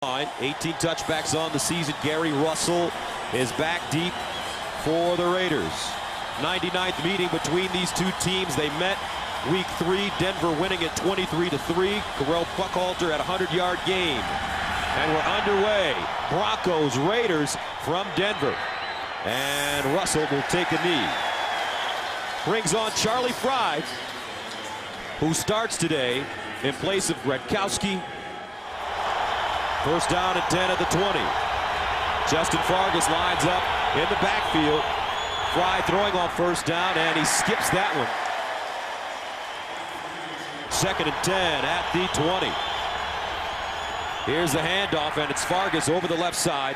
18 touchbacks on the season. Gary Russell is back deep for the Raiders. 99th meeting between these two teams. They met week 3. Denver winning it 23-3. Terrell Buckhalter at a 100-yard game. And we're underway. Broncos, Raiders from Denver. And Russell will take a knee. Brings on Charlie Fry, who starts today in place of Gronkowski. First down and 10 at the 20. Justin Fargas lines up in the backfield. Fry throwing on first down, and he skips that one. Second and 10 at the 20. Here's the handoff, and it's Fargas over the left side.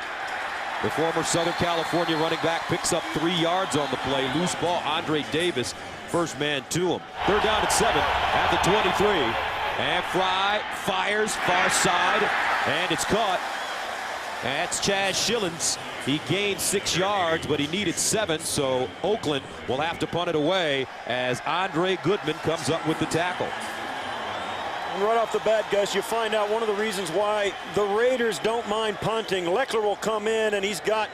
The former Southern California running back picks up 3 yards on the play. Loose ball, Andre Davis, first man to him. Third down and 7 at the 23. And Fry fires far side, and it's caught. That's Chaz Schillens. He gained 6 yards, but he needed 7, so Oakland will have to punt it away as Andre Goodman comes up with the tackle. And right off the bat, Gus, you find out one of the reasons why the Raiders don't mind punting. Leckler will come in, and he's got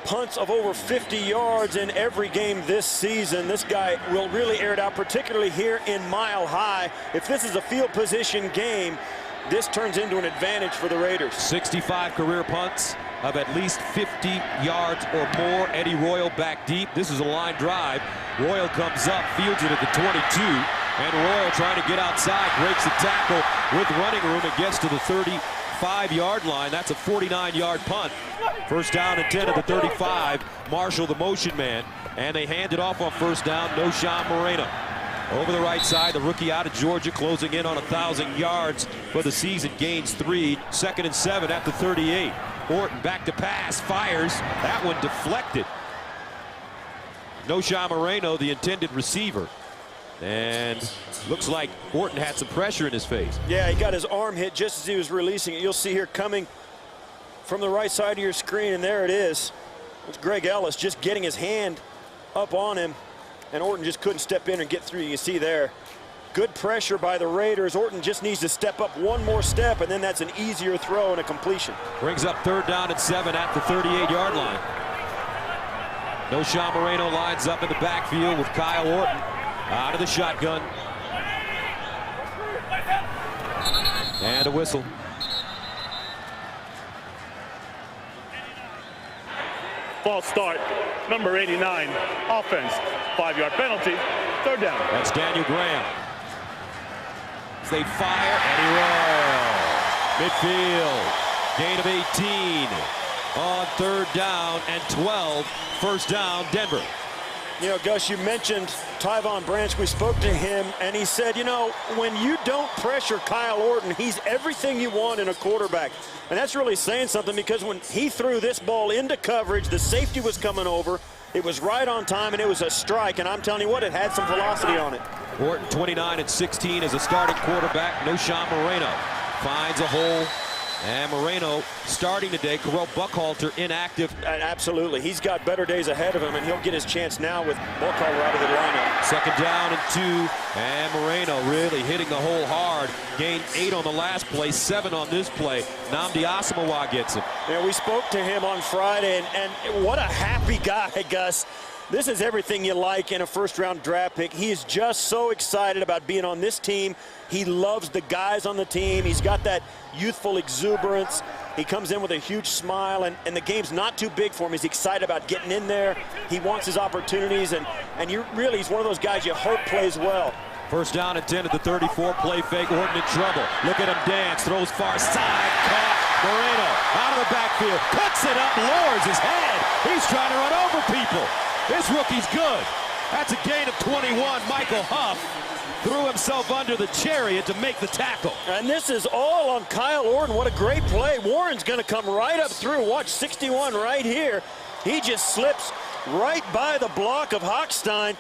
punts of over 50 yards in every game this season. This guy will really air it out, particularly here in Mile High. If this is a field position game, this turns into an advantage for the Raiders. 65 career punts of at least 50 yards or more. Eddie Royal back deep. This is a line drive. Royal comes up, fields it at the 22, and Royal trying to get outside, breaks the tackle with running room and gets to the 35-yard line. That's a 49-yard punt. First down and 10 at the 35. Marshall, the motion man, and they hand it off on first down. Noshawn Moreno. Over the right side, the rookie out of Georgia, closing in on 1,000 yards for the season, gains 3. Second and 7 at the 38. Orton back to pass, fires. That one deflected. Noshawn Moreno, the intended receiver. And looks like Orton had some pressure in his face. Yeah, he got his arm hit just as he was releasing it. You'll see here coming from the right side of your screen, and there it is. It's Greg Ellis just getting his hand up on him, and Orton just couldn't step in and get through. You can see there. Good pressure by the Raiders. Orton just needs to step up one more step, and then that's an easier throw and a completion. Brings up third down and 7 at the 38-yard line. Noshawn Moreno lines up in the backfield with Kyle Orton out of the shotgun. And a whistle. False start, number 89, offense, 5-yard penalty, third down. That's Daniel Graham. They fire, Eddie Royal. Midfield, gain of 18 on third down and 12, first down, Denver. You know, Gus, you mentioned Tyvon Branch. We spoke to him, and he said, you know, when you don't pressure Kyle Orton, he's everything you want in a quarterback. And that's really saying something, because when he threw this ball into coverage, the safety was coming over. It was right on time, and it was a strike. And I'm telling you what, it had some velocity on it. Orton 29-16 as a starting quarterback. Noshawn Moreno finds a hole. And Moreno starting today. Terrell Buckhalter inactive. Absolutely. He's got better days ahead of him, and he'll get his chance now with Buckhalter out of the lineup. Second down and 2. And Moreno really hitting the hole hard. Gained 8 on the last play, 7 on this play. Nnamdi Asomugha gets him. Yeah, we spoke to him on Friday, and what a happy guy, Gus. This is everything you like in a first-round draft pick. He is just so excited about being on this team. He loves the guys on the team. He's got that youthful exuberance. He comes in with a huge smile, and the game's not too big for him. He's excited about getting in there. He wants his opportunities, and he's one of those guys you hope plays well. First down and 10 at the 34. Play fake. Orton in trouble. Look at him dance. Throws far side. Caught. Moreno out of the backfield. Cuts it up. Lowers his head. He's trying to run over people. This rookie's good. That's a gain of 21. Michael Huff threw himself under the chariot to make the tackle. And this is all on Kyle Orton. What a great play. Warren's going to come right up through. Watch 61 right here. He just slips right by the block of Hochstein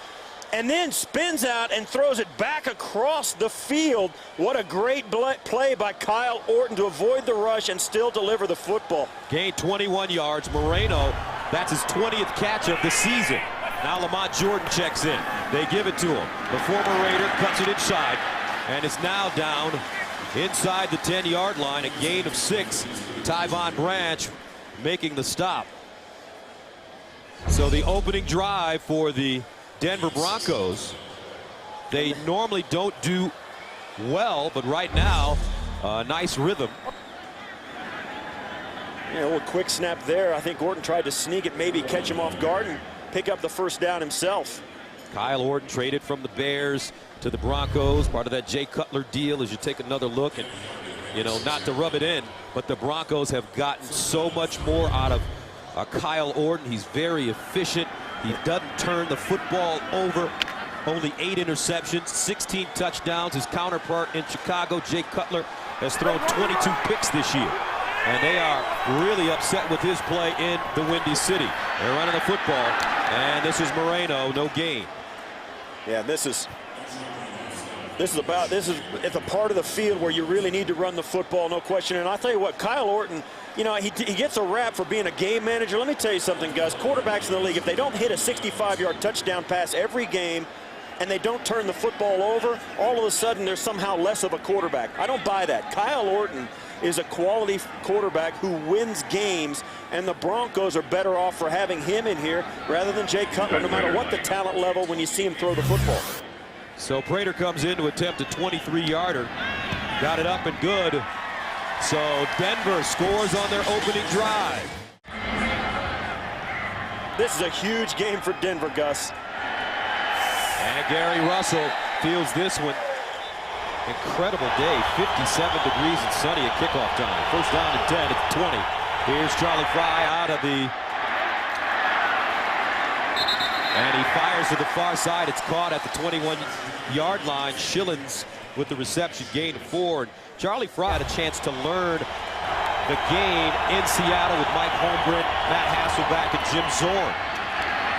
and then spins out and throws it back across the field. What a great play by Kyle Orton to avoid the rush and still deliver the football. Gained 21 yards. Moreno, that's his 20th catch of the season. Now Lamont Jordan checks in. They give it to him. The former Raider cuts it inside, and it's now down inside the 10-yard line, a gain of 6. Tyvon Branch making the stop. So the opening drive for the Denver Broncos, they normally don't do well, but right now, nice rhythm. Yeah, a little quick snap there. I think Orton tried to sneak it, maybe catch him off guard and pick up the first down himself. Kyle Orton traded from the Bears to the Broncos, part of that Jay Cutler deal. As you take another look, and you know, not to rub it in, but the Broncos have gotten so much more out of Kyle Orton. He's very efficient. He doesn't turn the football over. Only 8 interceptions, 16 touchdowns. His counterpart in Chicago, Jay Cutler, has thrown 22 picks this year. And they are really upset with his play in the Windy City. They're running the football, and this is Moreno, no gain. Yeah, it's a part of the field where you really need to run the football, no question. And I'll tell you what, Kyle Orton, you know, he gets a rap for being a game manager. Let me tell you something, guys. Quarterbacks in the league, if they don't hit a 65-yard touchdown pass every game and they don't turn the football over, all of a sudden they're somehow less of a quarterback. I don't buy that. Kyle Orton is a quality quarterback who wins games, and the Broncos are better off for having him in here rather than Jay Cutler, no matter what the talent level when you see him throw the football. So Prater comes in to attempt a 23-yarder. Got it up and good. So Denver scores on their opening drive. This is a huge game for Denver, Gus. And Gary Russell fields this one. Incredible day, 57 degrees and sunny at kickoff time. First down and 10 at 20. Here's Charlie Fry out of the... And he fires to the far side. It's caught at the 21-yard line. Schillens with the reception, gain of 4. And Charlie Fry had a chance to learn the game in Seattle with Mike Holmgren, Matt Hasselbeck, and Jim Zorn.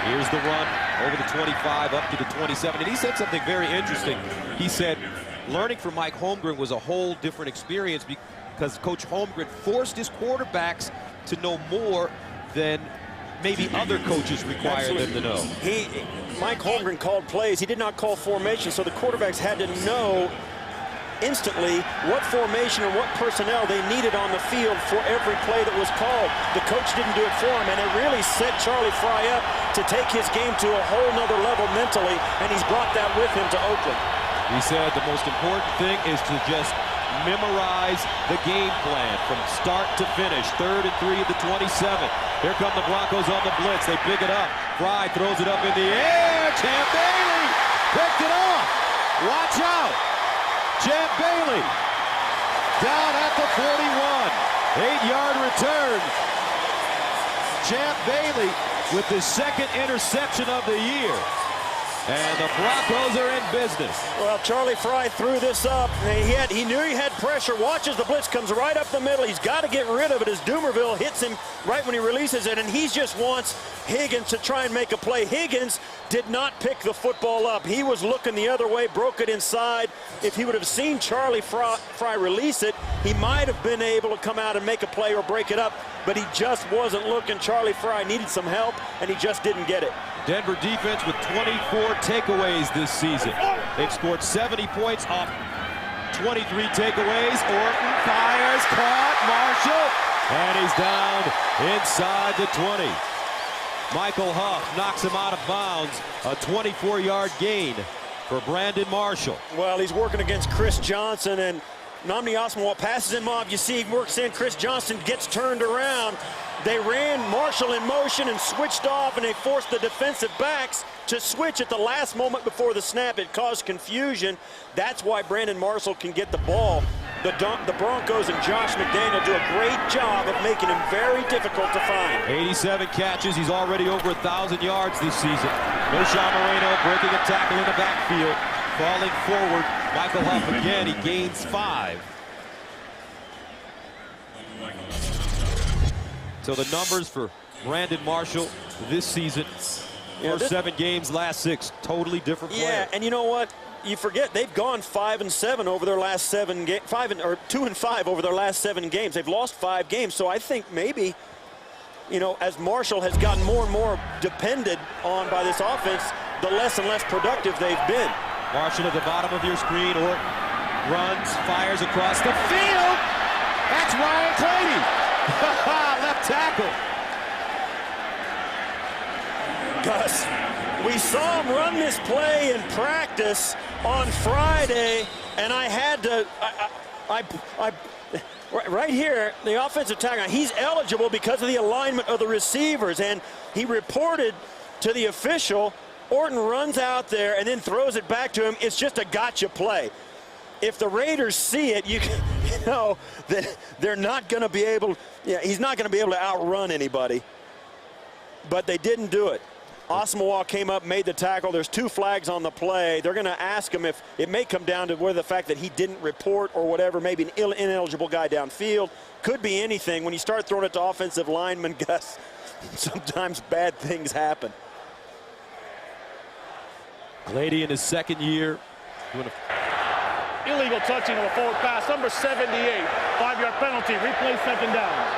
Here's the run over the 25 up to the 27. And he said something very interesting. He said, learning from Mike Holmgren was a whole different experience because Coach Holmgren forced his quarterbacks to know more than maybe other coaches require them to know. Mike Holmgren called plays. He did not call formation, so the quarterbacks had to know instantly what formation and what personnel they needed on the field for every play that was called. The coach didn't do it for him, and it really set Charlie Fry up to take his game to a whole nother level mentally, and he's brought that with him to Oakland. He said the most important thing is to just memorize the game plan from start to finish. 3rd and 3 at the 27. Here come the Broncos on the blitz. They pick it up. Fry throws it up in the air. Champ Bailey picked it off. Watch out. Champ Bailey down at the 41. 8-yard return. Champ Bailey with the 2nd interception of the year. And the Broncos are in business. Well, Charlie Fry threw this up. He knew he had pressure. Watches the blitz, comes right up the middle. He's got to get rid of it as Dumerville hits him right when he releases it, and he just wants Higgins to try and make a play. Higgins did not pick the football up. He was looking the other way, broke it inside. If he would have seen Charlie Fry release it, he might have been able to come out and make a play or break it up, but he just wasn't looking. Charlie Fry needed some help, and he just didn't get it. Denver defense with 24 takeaways this season. They've scored 70 points off 23 takeaways. Orton fires, caught, Marshall, and he's down inside the 20. Michael Huff knocks him out of bounds. A 24-yard gain for Brandon Marshall. Well, he's working against Chris Johnson, and Nnamdi Asomugha passes him off. You see he works in. Chris Johnson gets turned around. They ran Marshall in motion and switched off, and they forced the defensive backs to switch at the last moment before the snap. It caused confusion. That's why Brandon Marshall can get the ball. The Broncos and Josh McDaniel do a great job of making him very difficult to find. 87 catches. He's already over 1,000 yards this season. Noshawn Moreno breaking a tackle in the backfield. Falling forward. Michael Huff again. He gains 5. So the numbers for Brandon Marshall this season, first 7 games, last 6, totally different player. Yeah, and you know what? You forget they've gone 5-7 over their last 7 games, 2-5 over their last 7 games. They've lost 5 games, so I think maybe, you know, as Marshall has gotten more and more depended on by this offense, the less and less productive they've been. Marshall at the bottom of your screen, or runs, fires across the field. That's Ryan Clady. Left tackle. Gus, we saw him run this play in practice on Friday, and I had to, right here, the offensive tackle, he's eligible because of the alignment of the receivers, and he reported to the official. Orton runs out there and then throws it back to him. It's just a gotcha play. If the Raiders see it, you know that they're not going to be able, he's not going to be able to outrun anybody. But they didn't do it. Asamoah came up, made the tackle. There's 2 flags on the play. They're going to ask him if it may come down to whether the fact that he didn't report or whatever, maybe an ineligible guy downfield. Could be anything. When you start throwing it to offensive linemen, Gus, sometimes bad things happen. Clady in his second year. Illegal touching of a forward pass, number 78. 5-yard penalty, replay second down.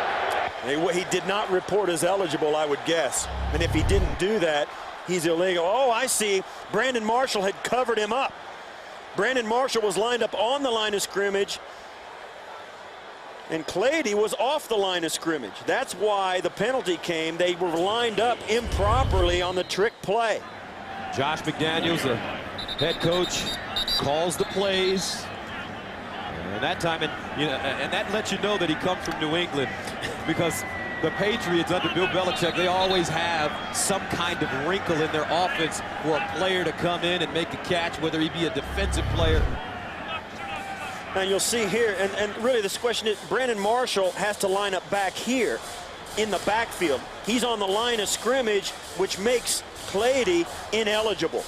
He did not report as eligible, I would guess. And if he didn't do that, he's illegal. Oh, I see. Brandon Marshall had covered him up. Brandon Marshall was lined up on the line of scrimmage, and Clady was off the line of scrimmage. That's why the penalty came. They were lined up improperly on the trick play. Josh McDaniels, the head coach, calls the plays. And that time, and that lets you know that he comes from New England, because the Patriots under Bill Belichick, they always have some kind of wrinkle in their offense for a player to come in and make a catch, whether he be a defensive player. And you'll see here, and really this question is, Brandon Marshall has to line up back here in the backfield. He's on the line of scrimmage, which makes Clady ineligible.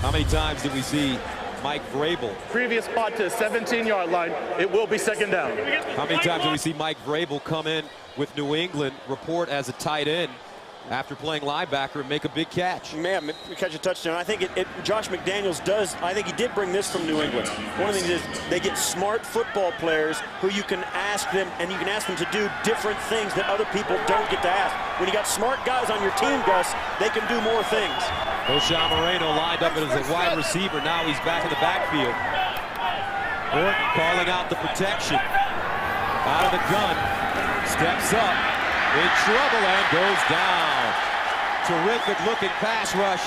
How many times did we see Mike Vrabel? Previous spot to the 17-yard line. It will be second down. How many times did we see Mike Vrabel come in with New England, report as a tight end after playing linebacker, and make a big catch? Man, catch a touchdown. I think Josh McDaniels does. I think he did bring this from New England. One of the things is they get smart football players who you can ask them, and you can ask them to do different things that other people don't get to ask. When you got smart guys on your team, Gus, they can do more things. Osha Moreno lined up as a wide receiver. Now he's back in the backfield. Orton calling out the protection. Out of the gun. Steps up. In trouble and goes down. Terrific looking pass rush.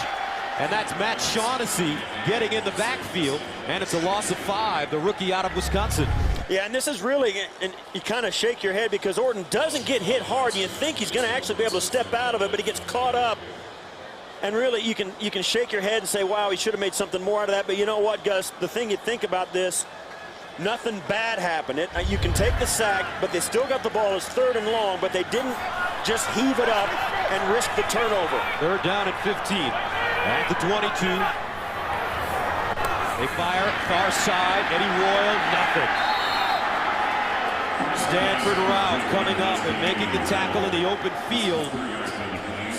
And that's Matt Shaughnessy getting in the backfield. And it's a loss of 5, the rookie out of Wisconsin. Yeah, and this is really, and you kind of shake your head because Orton doesn't get hit hard. You think he's going to actually be able to step out of it, but he gets caught up. And really, you can shake your head and say, wow, he should have made something more out of that. But you know what, Gus? The thing you think about this, nothing bad happened. You can take the sack, but they still got the ball. It's 3rd and long, but they didn't just heave it up and risk the turnover. 3rd down and 15. At the 22. They fire far side. Eddie Royal, nothing. Stanford route coming up and making the tackle in the open field.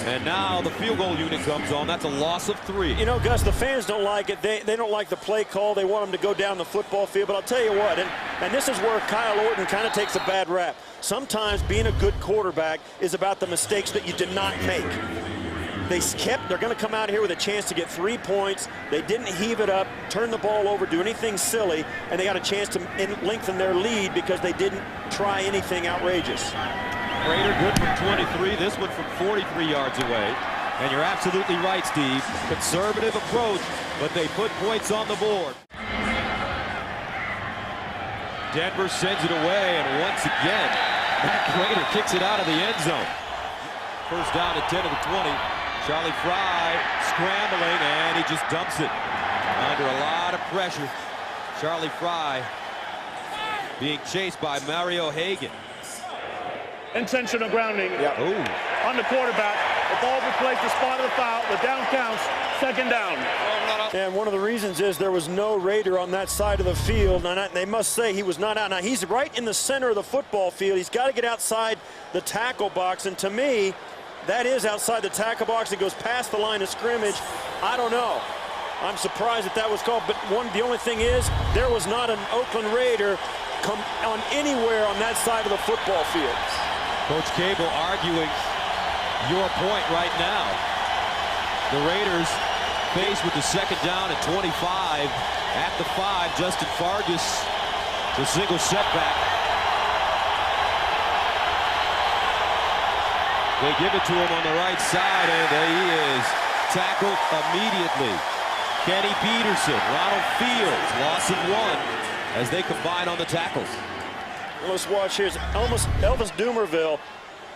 And now the field goal unit comes on. That's a loss of 3. You know, Gus, the fans don't like it. They don't like the play call. They want them to go down the football field. But I'll tell you what, and this is where Kyle Orton kind of takes a bad rap. Sometimes being a good quarterback is about the mistakes that you did not make. They're going to come out here with a chance to get 3 points. They didn't heave it up, turn the ball over, do anything silly, and they got a chance to lengthen their lead because they didn't try anything outrageous. Raider good from 23, this one from 43 yards away. And you're absolutely right, Steve. Conservative approach, but they put points on the board. Denver sends it away, and once again, Matt Raider kicks it out of the end zone. First down at 10 of the 20. Charlie Fry scrambling, and he just dumps it under a lot of pressure. Charlie Fry being chased by Mario Hagan. Intentional grounding on the quarterback. The ball replaced the spot of the foul. The down counts. Second down. And one of the reasons is there was no Raider on that side of the field. And they must say he was not out. Now, he's right in the center of the football field. He's got to get outside the tackle box. And to me, that is outside the tackle box. It goes past the line of scrimmage. I don't know. I'm surprised that was called. But the only thing is, there was not an Oakland Raider come on anywhere on that side of the football field. Coach Cable arguing your point right now. The Raiders faced with the second down at 25. At the 5, Justin Fargas, the single setback. They give it to him on the right side, and there he is, tackled immediately. Kenny Peterson, Ronald Fields, loss of 1 as they combine on the tackles. Well, let's watch here. Almost Elvis Dumerville,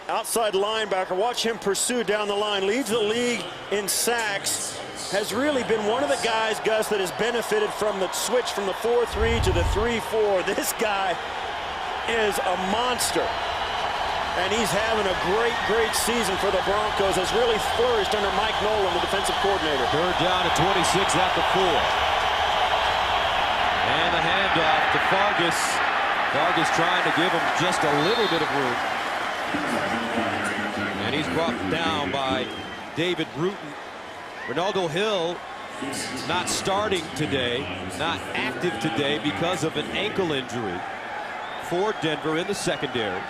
outside linebacker. Watch him pursue down the line. Leads the league in sacks. Has really been one of the guys, Gus, that has benefited from the switch from the 4-3 to the 3-4. This guy is a monster. And he's having a great season for the Broncos. Has really flourished under Mike Nolan, the defensive coordinator. Third down at 26 at the 4. And the handoff to Fargas. Fargas trying to give him just a little bit of room. And he's brought down by David Bruton. Ronaldo Hill not starting today, not active today because of an ankle injury for Denver in the secondary.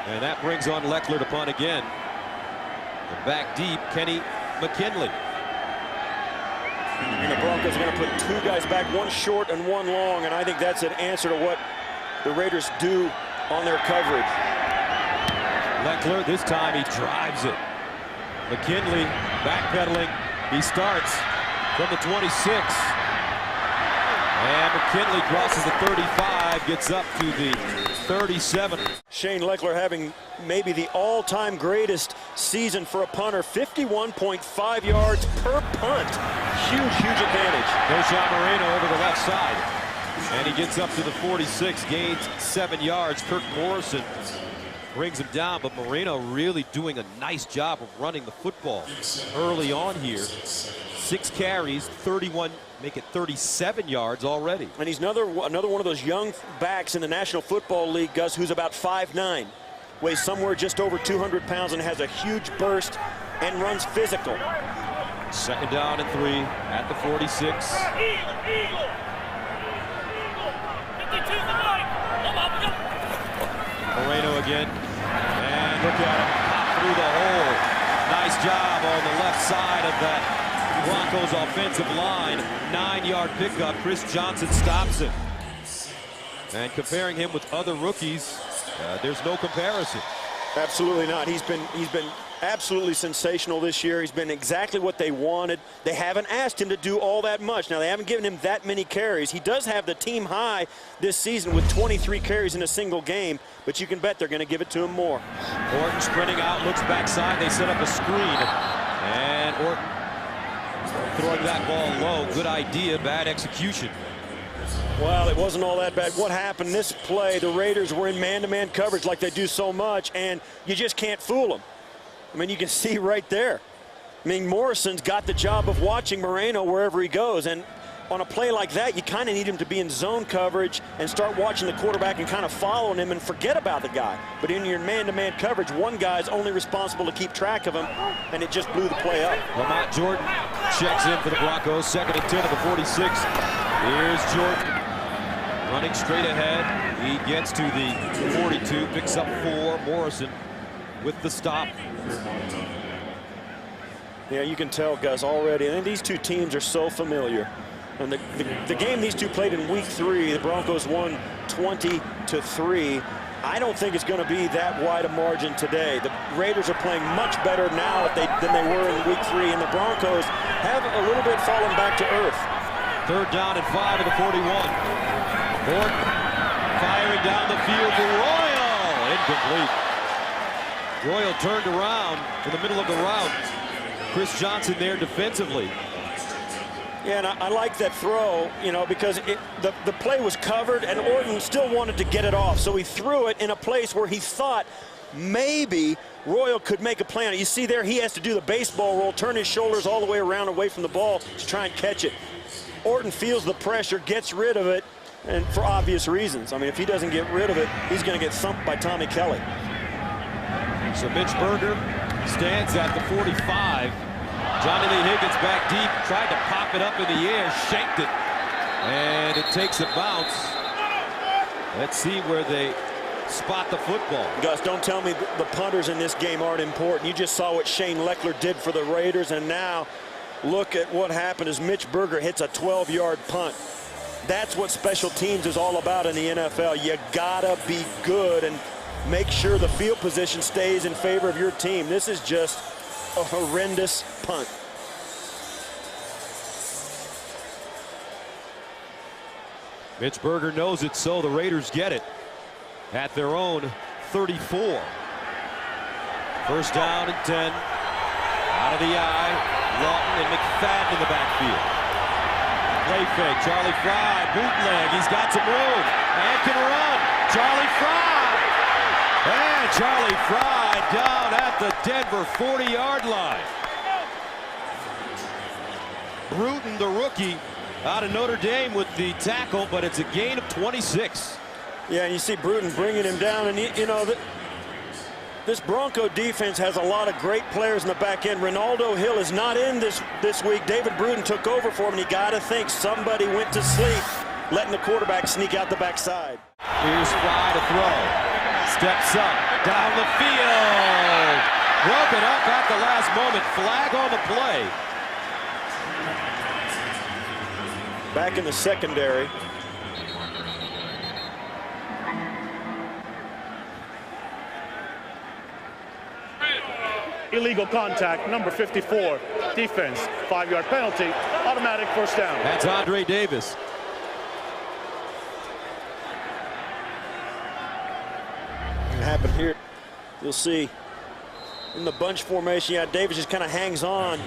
And that brings on Leckler to punt again. And back deep, Kenny McKinley. And the Broncos are going to put 2 guys back, 1 short and 1 long, and I think that's an answer to what the Raiders do on their coverage. Leckler, this time he drives it. McKinley backpedaling. He starts from the 26. And McKinley crosses the 35, gets up to the 37. Shane Leckler having maybe the all-time greatest season for a punter. 51.5 yards per punt. Huge advantage. There's JaMarcuss over the left side. And he gets up to the 46, gains 7 yards. Kirk Morrison brings him down, but Moreno really doing a nice job of running the football early on here. 6 carries, 31, make it 37 yards already. And he's another one of those young backs in the National Football League, Gus, who's about 5'9", weighs somewhere just over 200 pounds and has a huge burst and runs physical. Second down and 3 at the 46. Moreno again, and look at him pop through the hole. Nice job on the left side of that Broncos offensive line. 9-yard pickup. Chris Johnson stops him. And comparing him with other rookies, there's no comparison. Absolutely not. He's been absolutely sensational this year. He's been exactly what they wanted. They haven't asked him to do all that much. Now, they haven't given him that many carries. He does have the team high this season with 23 carries in a single game, but you can bet they're going to give it to him more. Orton sprinting out, looks backside. They set up a screen. And Orton throwing that ball low. Good idea, bad execution. Well, it wasn't all that bad. What happened this play, the Raiders were in man-to-man coverage like they do so much, and you just can't fool them. I mean, you can see right there. I mean, Morrison's got the job of watching Moreno wherever he goes, and on a play like that, you kind of need him to be in zone coverage and start watching the quarterback and kind of following him and forget about the guy. But in your man-to-man coverage, one guy's only responsible to keep track of him, and it just blew the play up. Lamont Jordan checks in for the Broncos, 2nd and 10 at the 46. Here's Jordan running straight ahead. He gets to the 42, picks up 4. Morrison with the stop. Yeah, you can tell, Gus, already. And these two teams are so familiar. And the game these two played in week 3, the Broncos won 20-3. I don't think it's going to be that wide a margin today. The Raiders are playing much better now than they were in week 3, and the Broncos have a little bit fallen back to earth. 3rd down and 5 at the 41. Orton firing down the field for Royal. Incomplete. Royal turned around in the middle of the route. Chris Johnson there defensively. Yeah, and I like that throw, you know, because the play was covered and Orton still wanted to get it off. So he threw it in a place where he thought maybe Royal could make a play on it. You see there, he has to do the baseball roll, turn his shoulders all the way around away from the ball to try and catch it. Orton feels the pressure, gets rid of it, and for obvious reasons. I mean, if he doesn't get rid of it, he's going to get thumped by Tommy Kelly. So Mitch Berger stands at the 45. Johnny Lee Higgins back deep, tried to pop it up in the air, shanked it, and it takes a bounce. Let's see where they spot the football. Gus, don't tell me the punters in this game aren't important. You just saw what Shane Leckler did for the Raiders, and now look at what happened as Mitch Berger hits a 12-yard punt. That's what special teams is all about in the NFL. You gotta be good and make sure the field position stays in favor of your team. This is just a horrendous punt. Mitch Berger knows it, so the Raiders get it at their own 34. First down and 10. Out of the eye, Lawton and McFadden in the backfield. Play fake, Charlie Fry, bootleg, he's got some room and can run. Charlie Fry! And Charlie Fry down at the Denver 40-yard line. Bruton, the rookie, out of Notre Dame with the tackle, but it's a gain of 26. Yeah, and you see Bruton bringing him down, and you know, this Bronco defense has a lot of great players in the back end. Ronaldo Hill is not in this week. David Bruton took over for him, and you got to think somebody went to sleep, letting the quarterback sneak out the backside. Here's Fry to throw. Steps up, down the field. Broken up at the last moment. Flag on the play. Back in the secondary. Illegal contact, number 54. Defense, 5-yard penalty, automatic first down. That's Andre Davis. What happened here? You'll see in the bunch formation. Yeah, Davis just kind of hangs on.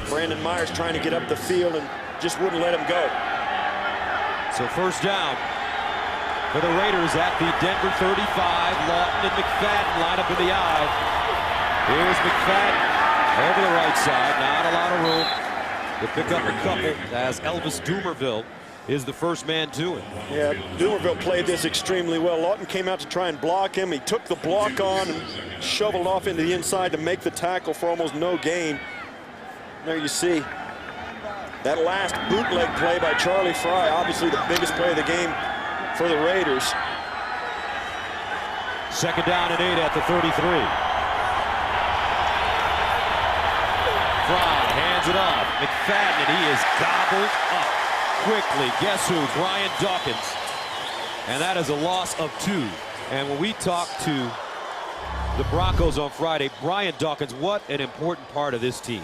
Brandon Myers trying to get up the field and just wouldn't let him go. So first down for the Raiders at the Denver 35. Lawton and McFadden line up in the eye. Here's McFadden over the right side. Not a lot of room to pick up a couple as Elvis Dumervil is the first man to it. Yeah, Dumervil played this extremely well. Lawton came out to try and block him. He took the block on and shoveled off into the inside to make the tackle for almost no gain. There you see that last bootleg play by Charlie Fry, obviously the biggest play of the game for the Raiders. Second down and 8 at the 33. Fry hands it off. McFadden, and he is gobbled up quickly. Guess who? Brian Dawkins. And that is a loss of 2. And when we talked to the Broncos on Friday, Brian Dawkins, what an important part of this team.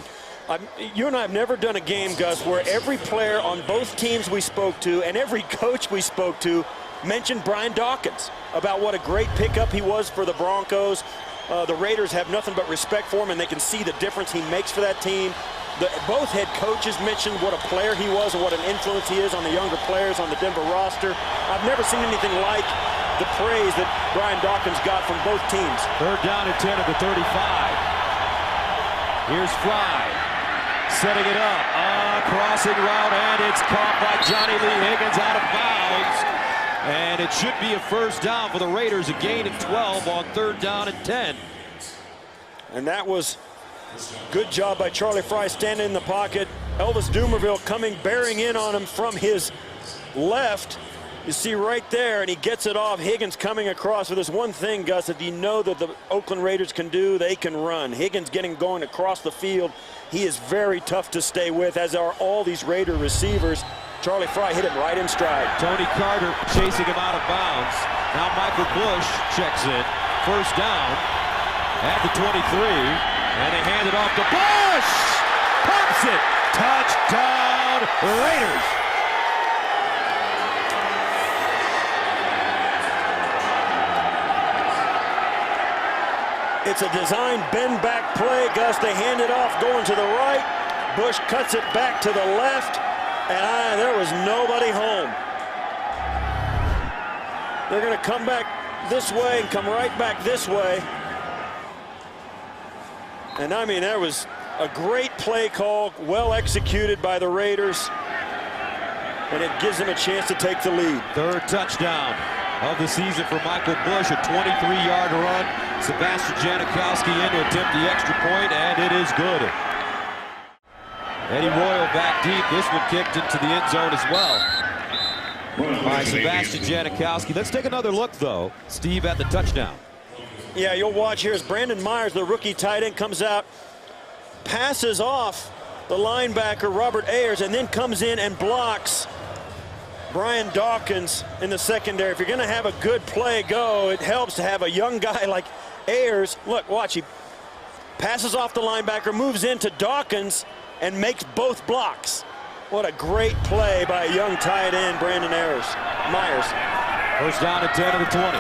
You and I have never done a game, Gus, where every player on both teams we spoke to and every coach we spoke to mentioned Brian Dawkins about what a great pickup he was for the Broncos. The Raiders have nothing but respect for him, and they can see the difference he makes for that team. Both head coaches mentioned what a player he was and what an influence he is on the younger players on the Denver roster. I've never seen anything like the praise that Brian Dawkins got from both teams. Third down and 10 at the 35. Here's Fry. Setting it up, crossing route, and it's caught by Johnny Lee Higgins out of bounds. And it should be a first down for the Raiders, a gain of 12 on third down and 10. And that was good job by Charlie Fry standing in the pocket. Elvis Dumervil coming, bearing in on him from his left. You see right there, and he gets it off. Higgins coming across. So there's one thing, Gus, that you know that the Oakland Raiders can do, they can run. Higgins getting going across the field. He is very tough to stay with, as are all these Raider receivers. Charlie Fry hit him right in stride. Tony Carter chasing him out of bounds. Now Michael Bush checks in. First down at the 23. And they hand it off to Bush. Pops it. Touchdown, Raiders. It's a design bend back play, Gus. They hand it off going to the right. Bush cuts it back to the left, and there was nobody home. They're going to come back this way and come right back this way. And I mean, that was a great play call, well executed by the Raiders, and it gives them a chance to take the lead. Third touchdown of the season for Michael Bush, a 23-yard run. Sebastian Janikowski in to attempt the extra point, and it is good. Eddie Royal back deep. This one kicked into the end zone as well by Sebastian Janikowski. Let's take another look, though, Steve, at the touchdown. Yeah, you'll watch here as Brandon Myers, the rookie tight end, comes out. passes off the linebacker, Robert Ayers, and then comes in and blocks Brian Dawkins in the secondary. If you're going to have a good play go, it helps to have a young guy like Ayers. Look, watch, he passes off the linebacker, moves into Dawkins, and makes both blocks. What a great play by a young tight end, Brandon Myers. First down at 10 of the 20.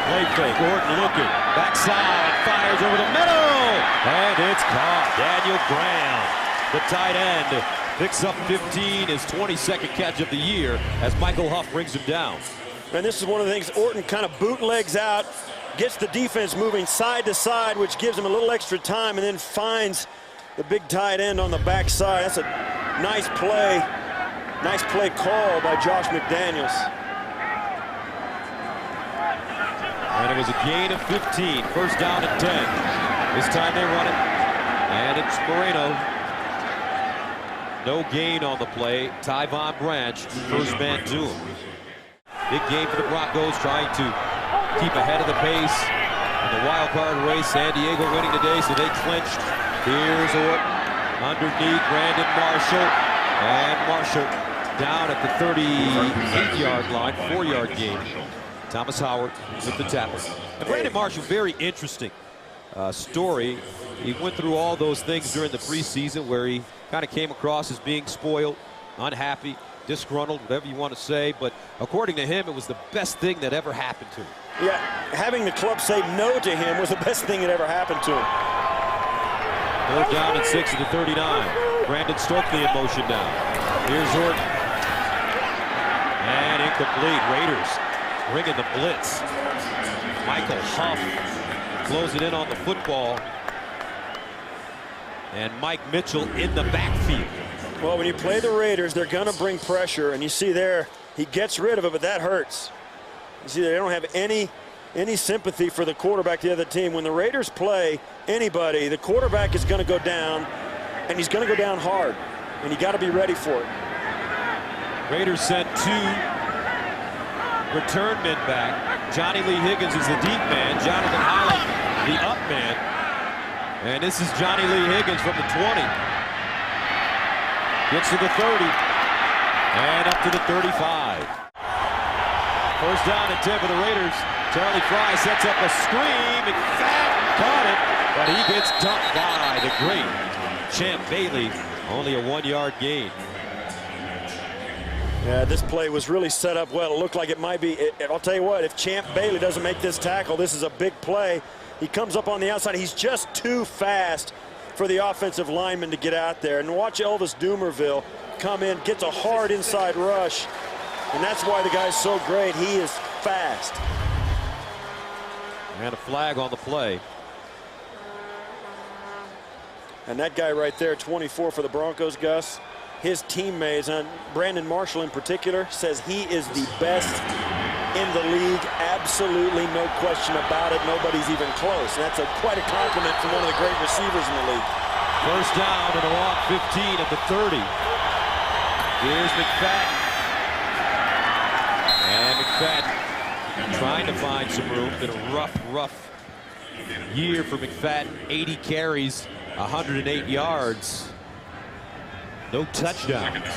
Play fake, Orton looking, backside, fires over the middle, and it's caught. Daniel Graham, the tight end, picks up 15, his 22nd catch of the year as Michael Huff brings him down. And this is one of the things, Orton kind of bootlegs out, gets the defense moving side to side, which gives him a little extra time, and then finds the big tight end on the backside. That's a nice play call by Josh McDaniels. And it was a gain of 15, first down at 10. This time they run it, and it's Moreno. No gain on the play. Tyvon Branch, first man to him. Big game for the Broncos, trying to keep ahead of the pace. In the wild card race, San Diego winning today, so they clinched. Here's Orton underneath Brandon Marshall. And Marshall down at the 38-yard line, 4-yard gain. Thomas Howard with the tackle. And Brandon Marshall, very interesting story. He went through all those things during the preseason where he kind of came across as being spoiled, unhappy, disgruntled, whatever you want to say. But according to him, it was the best thing that ever happened to him. Yeah, having the club say no to him was the best thing that ever happened to him. Third down at 6 of the 39. Brandon Stokely in motion now. Here's Orton. And incomplete. Raiders bringing the blitz. Michael Huff closing in on the football. And Mike Mitchell in the backfield. Well, when you play the Raiders, they're going to bring pressure. And you see there, he gets rid of it, but that hurts. You see, they don't have any sympathy for the quarterback, the other team. When the Raiders play anybody, the quarterback is going to go down, and he's going to go down hard. And you got to be ready for it. Raiders sent 2 return men back. Johnny Lee Higgins is the deep man. Jonathan Highland, the up man. And this is Johnny Lee Higgins from the 20. Gets to the 30. And up to the 35. First down and 10 for the Raiders. Charlie Fry sets up a screen. McFadden caught it, but he gets dumped by the great Champ Bailey. Only a 1-yard gain. Yeah, this play was really set up well. It looked like it might be. I'll tell you what, if Champ Bailey doesn't make this tackle, this is a big play. He comes up on the outside. He's just too fast for the offensive lineman to get out there. And watch Elvis Dumerville come in, gets a hard inside rush. And that's why the guy's so great. He is fast. And a flag on the play. And that guy right there, 24 for the Broncos, Gus, his teammates, and Brandon Marshall in particular, says he is the best in the league. Absolutely no question about it. Nobody's even close. And that's quite a compliment from one of the great receivers in the league. First down and a long 15 at the 30. Here's McFadden. And McFadden trying to find some room. Been a rough year for McFadden. 80 carries, 108 yards. No touchdowns.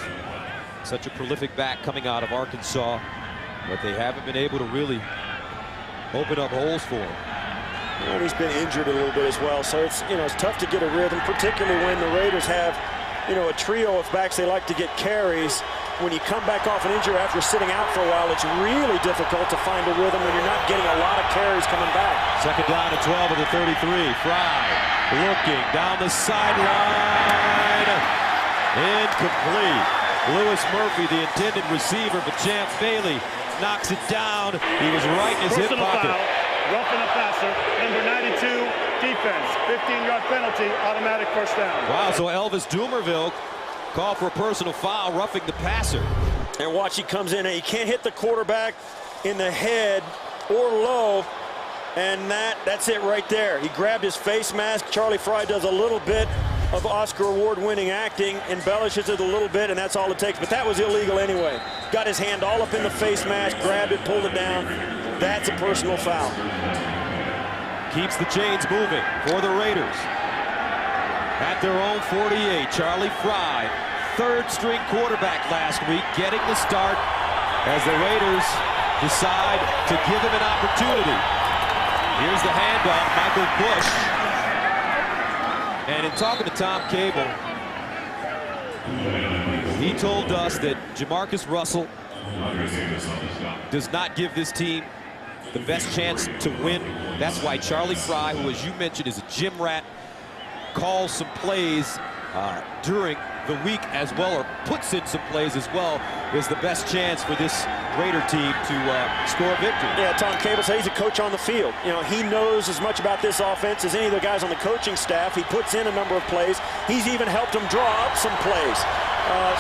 Such a prolific back coming out of Arkansas, but they haven't been able to really open up holes for him. And he's been injured a little bit as well, so it's tough to get a rhythm, particularly when the Raiders have a trio of backs. They like to get carries. When you come back off an injury after sitting out for a while, it's really difficult to find a rhythm when you're not getting a lot of carries coming back. Second down at 12 of the 33. Fry looking down the sideline. Incomplete. Lewis Murphy, the intended receiver, but Champ Bailey knocks it down. He was right in his hip pocket. Roughing a passer, number 92, defense. 15-yard penalty, automatic first down. Wow, so Elvis Dumerville called for a personal foul, roughing the passer. And watch, he comes in and he can't hit the quarterback in the head or low. And that's it right there. He grabbed his face mask. Charlie Fry does a little bit of Oscar award-winning acting, embellishes it a little bit, and that's all it takes. But that was illegal anyway. Got his hand all up in the face mask, grabbed it, pulled it down. That's a personal foul. Keeps the chains moving for the Raiders. At their own 48, Charlie Fry, third-string quarterback last week, getting the start as the Raiders decide to give him an opportunity. Here's the handoff, Michael Bush. And in talking to Tom Cable, he told us that JaMarcuss Russell does not give this team the best chance to win. That's why Charlie Fry, who, as you mentioned, is a gym rat, calls some plays during the week as well, or puts in some plays as well, is the best chance for this Raider team to score a victory. Yeah, Tom Cable says he's a coach on the field. You know, he knows as much about this offense as any of the guys on the coaching staff. He puts in a number of plays. He's even helped them draw up some plays.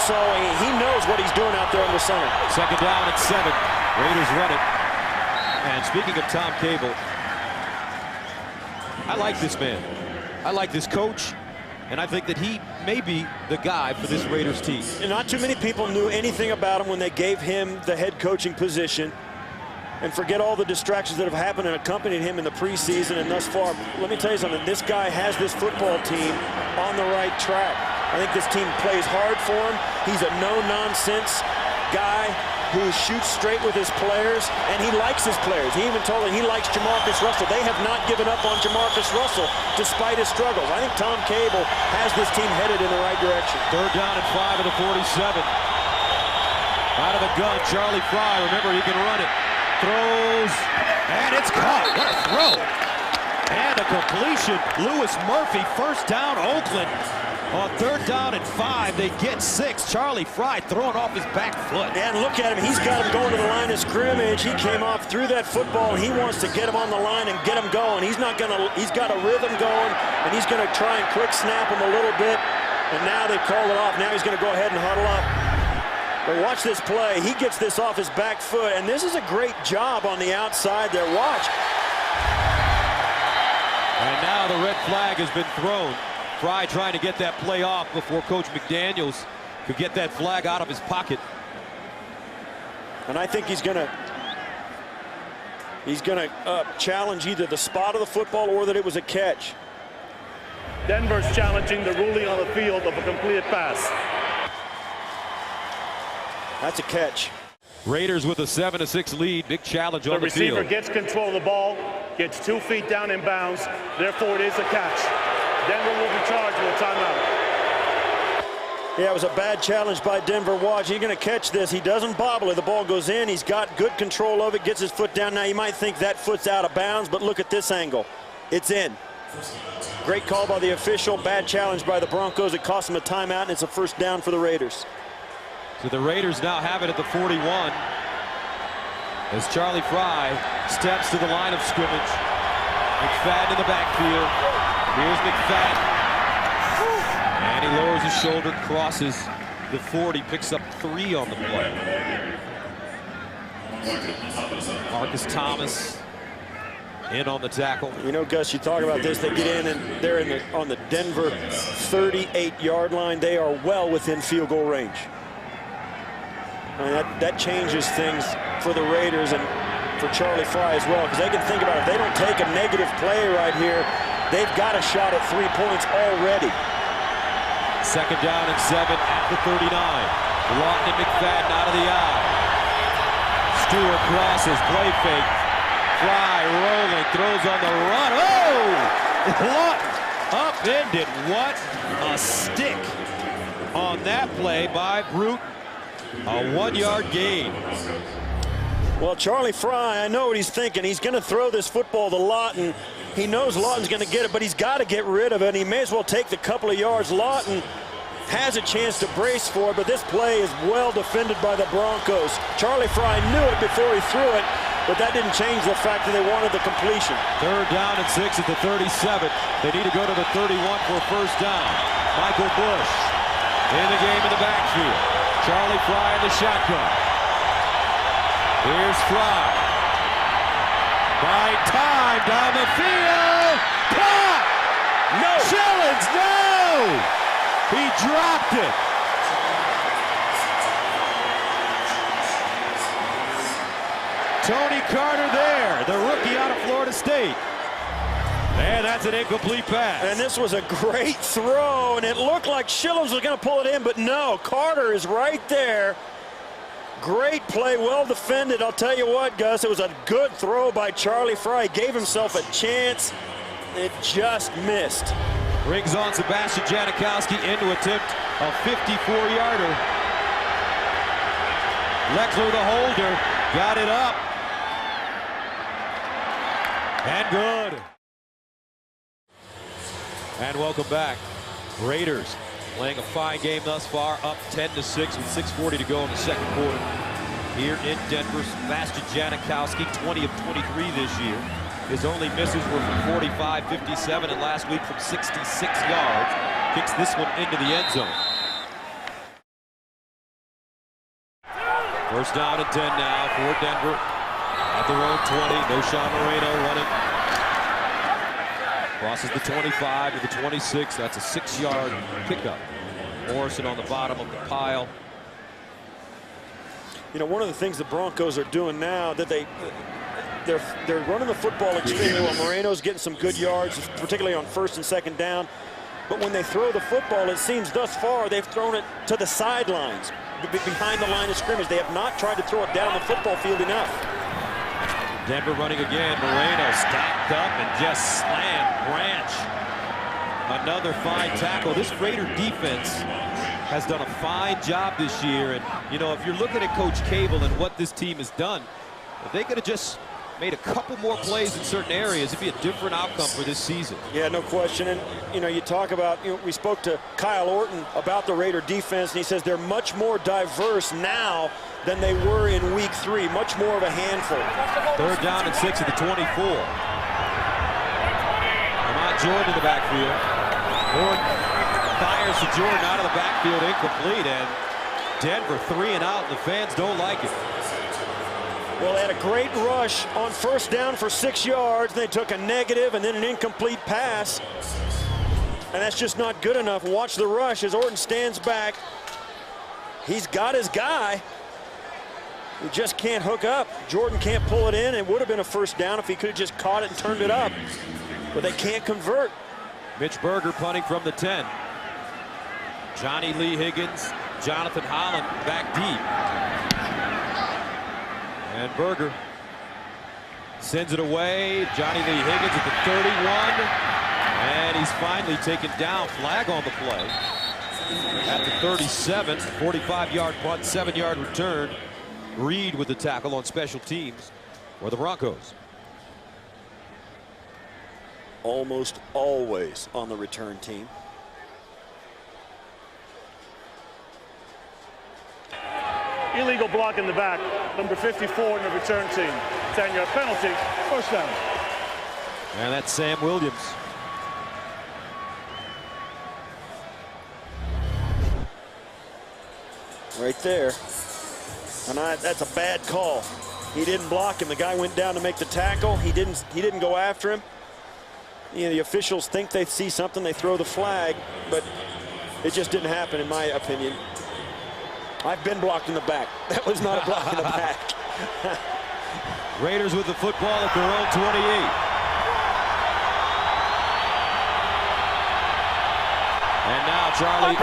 So he knows what he's doing out there in the center. Second down at 7. Raiders run it. And speaking of Tom Cable, I like this man. I like this coach. And I think that he may be the guy for this Raiders team. And not too many people knew anything about him when they gave him the head coaching position. And forget all the distractions that have happened and accompanied him in the preseason and thus far. Let me tell you something. This guy has this football team on the right track. I think this team plays hard for him. He's a no-nonsense guy who shoots straight with his players, and he likes his players. He even told them he likes JaMarcuss Russell. They have not given up on JaMarcuss Russell despite his struggles. I think Tom Cable has this team headed in the right direction. Third down at 5 at the 47. Out of the gun, Charlie Fry. Remember, he can run it. Throws, and it's caught. What a throw. And a completion. Lewis Murphy, first down, Oakland. On third down and 5, they get 6. Charlie Fry throwing off his back foot. And look at him. He's got him going to the line of scrimmage. He came off through that football, and he wants to get him on the line and get him going. He's not going to. He's got a rhythm going, and he's going to try and quick snap him a little bit. And now they've called it off. Now he's going to go ahead and huddle up. But watch this play. He gets this off his back foot, and this is a great job on the outside there. Watch. And now the red flag has been thrown. Fry trying to get that play off before Coach McDaniels could get that flag out of his pocket. And I think he's gonna challenge either the spot of the football or that it was a catch. Denver's challenging the ruling on the field of a completed pass. That's a catch. Raiders with a 7-6 lead. Big challenge on the field. The receiver gets control of the ball, gets 2 feet down in bounds. Therefore, it is a catch. Denver will be charged with a timeout. Yeah, it was a bad challenge by Denver. Watch, he's going to catch this. He doesn't bobble it. The ball goes in. He's got good control of it, gets his foot down. Now, you might think that foot's out of bounds, but look at this angle. It's in. Great call by the official. Bad challenge by the Broncos. It cost them a timeout, and it's a first down for the Raiders. So the Raiders now have it at the 41 as Charlie Fry steps to the line of scrimmage. McFadden in the backfield. Here's McFadden. And he lowers his shoulder, crosses the 40, picks up 3 on the play. Marcus Thomas in on the tackle. You know, Gus, you talk about this. They get in and they're on the Denver 38-yard line. They are well within field goal range. I mean, that changes things for the Raiders and for Charlie Fry as well, because they can think about it. If they don't take a negative play right here, they've got a shot at 3 points already. Second down and 7 at the 39. Lawton and McFadden out of the eye. Stewart crosses, play fake. Fry rolling, throws on the run. Oh! Lawton upended. What a stick on that play by Brute. A 1-yard gain. Well, Charlie Fry, I know what he's thinking. He's going to throw this football to Lawton. He knows Lawton's going to get it, but he's got to get rid of it. He may as well take the couple of yards. Lawton has a chance to brace for it, but this play is well defended by the Broncos. Charlie Fry knew it before he threw it, but that didn't change the fact that they wanted the completion. Third down and 6 at the 37. They need to go to the 31 for a first down. Michael Bush in the game in the backfield. Charlie Fry in the shotgun. Here's Fry. Buying time down the field. Caught! No! Shillings, no! He dropped it. Tony Carter there, the rookie out of Florida State. And that's an incomplete pass. And this was a great throw, and it looked like Shillings was going to pull it in, but no, Carter is right there. Great play, well defended. I'll tell you what, Gus, it was a good throw by Charlie Fry. He gave himself a chance. It just missed. Brings on Sebastian Janikowski into attempt a 54-yarder. Lechler, the holder, got it up. And good. And welcome back. Raiders playing a fine game thus far, up 10-6 with 6:40 to go in the second quarter. Here in Denver, Sebastian Janikowski, 20 of 23 this year. His only misses were from 45, 57, and last week from 66 yards. Kicks this one into the end zone. First down and 10 now for Denver. At their own 20, no Sean Moreno running. Crosses the 25 to the 26. That's a 6-yard pickup. Morrison on the bottom of the pile. You know, one of the things the Broncos are doing now that they're running the football extremely well. Moreno's getting some good yards, particularly on first and second down. But when they throw the football, it seems thus far they've thrown it to the sidelines, behind the line of scrimmage. They have not tried to throw it down the football field enough. Denver running again. Moreno stacked up and just slammed Branch. Another fine tackle. This Raider defense has done a fine job this year. And, you know, if you're looking at Coach Cable and what this team has done, if they could have just made a couple more plays in certain areas, it'd be a different outcome for this season. Yeah, no question. And, you know, you talk about, we spoke to Kyle Orton about the Raider defense, and he says they're much more diverse now than they were in week 3. Much more of a handful. Third down and 6 at the 24. Lamont Jordan in the backfield. Jordan fires to Jordan out of the backfield, incomplete, and Denver 3 and out, and the fans don't like it. Well, they had a great rush on first down for 6 yards. They took a negative and then an incomplete pass. And that's just not good enough. Watch the rush as Orton stands back. He's got his guy. He just can't hook up. Jordan can't pull it in. It would have been a first down if he could have just caught it and turned it up. But they can't convert. Mitch Berger punting from the 10. Johnny Lee Higgins, Jonathan Holland back deep. And Berger sends it away. Johnny Lee Higgins at the 31. And he's finally taken down. Flag on the play. At the 37, 45-yard punt, 7-yard return. Reed with the tackle on special teams for the Broncos. Almost always on the return team. Illegal block in the back, number 54 in the return team. 10-yard penalty, first down. And that's Sam Williams. Right there. And that's a bad call. He didn't block him. The guy went down to make the tackle. He didn't go after him. You know, the officials think they see something, they throw the flag, but it just didn't happen, in my opinion. I've been blocked in the back. That was not a block in the back. Raiders with the football at their own 28. And now Charlie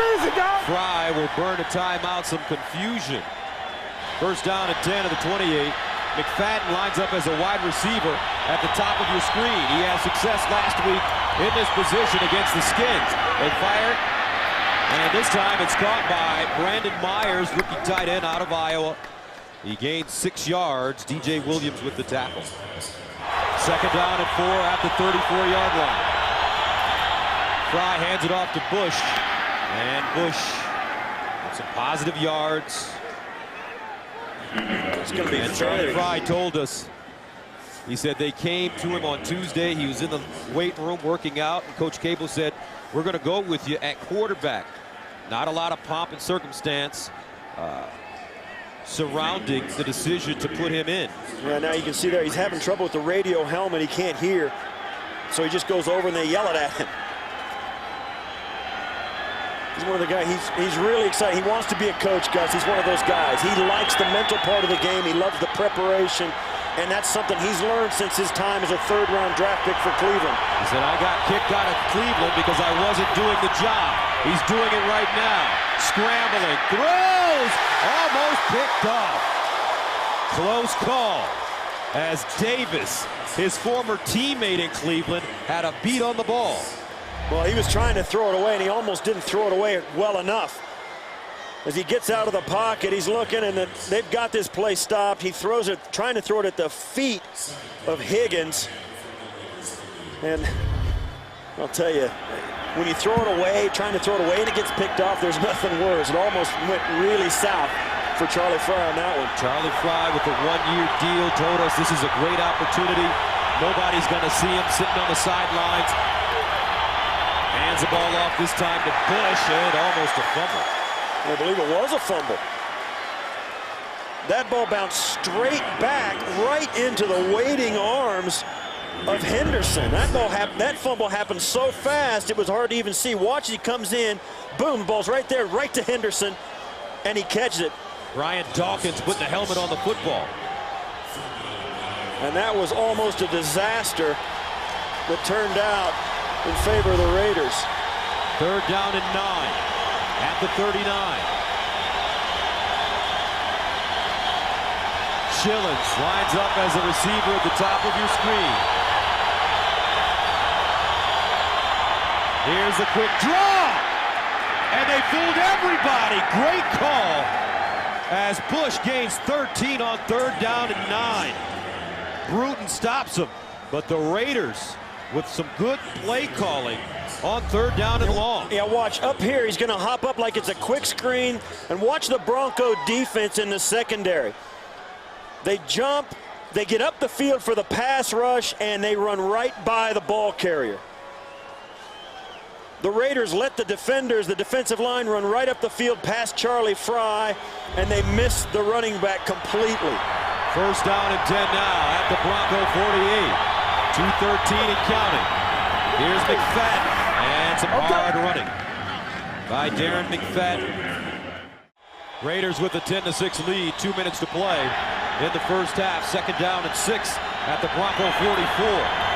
Fry will burn a timeout, some confusion. First down at 10 of the 28. McFadden lines up as a wide receiver at the top of your screen. He had success last week in this position against the Skins. They fire it, and this time it's caught by Brandon Myers, rookie tight end out of Iowa. He gained 6 yards. DJ Williams with the tackle. Second down and 4 at the 34-yard line. Fry hands it off to Bush, and Bush with some positive yards. It's going to be and Charlie Fry told us, he said they came to him on Tuesday. He was in the weight room working out, and Coach Cable said, we're going to go with you at quarterback. Not a lot of pomp and circumstance surrounding the decision to put him in. Yeah, now you can see there he's having trouble with the radio helmet. He can't hear, so he just goes over and they yell it at him. He's one of the guys, he's really excited. He wants to be a coach, Gus. He's one of those guys. He likes the mental part of the game. He loves the preparation. And that's something he's learned since his time as a third-round draft pick for Cleveland. He said, I got kicked out of Cleveland because I wasn't doing the job. He's doing it right now. Scrambling, throws, almost picked off. Close call as Davis, his former teammate in Cleveland, had a beat on the ball. Well, he was trying to throw it away, and he almost didn't throw it away well enough. As he gets out of the pocket, he's looking, and they've got this play stopped. He throws it, trying to throw it at the feet of Higgins. And I'll tell you, when you throw it away, trying to throw it away, and it gets picked off, there's nothing worse. It almost went really south for Charlie Frye on that one. Charlie Frye with a one-year deal told us this is a great opportunity. Nobody's going to see him sitting on the sidelines. Hands the ball off this time to Bush, and almost a fumble. I believe it was a fumble. That ball bounced straight back right into the waiting arms of Henderson. That fumble happened so fast it was hard to even see. Watch, he comes in, boom, the ball's right there, right to Henderson, and he catches it. Ryan Dawkins putting the helmet on the football. And that was almost a disaster that turned out in favor of the Raiders. 3rd down and 9. At the 39. Schillens lines up as a receiver at the top of your screen. Here's a quick draw. And they fooled everybody. Great call as Bush gains 13 on 3rd down and 9. Bruton stops him, but the Raiders with some good play calling on 3rd down and long. Yeah, watch up here. He's going to hop up like it's a quick screen. And watch the Bronco defense in the secondary. They jump, they get up the field for the pass rush, and they run right by the ball carrier. The Raiders let the defenders, the defensive line, run right up the field past Charlie Frye, and they missed the running back completely. 1st down and 10 now at the Bronco 48. 2:13 and counting. Here's McFadden. And some hard running by Darren McFadden. Raiders with a 10-6 lead, 2 minutes to play in the first half. 2nd down and 6 at the Bronco 44.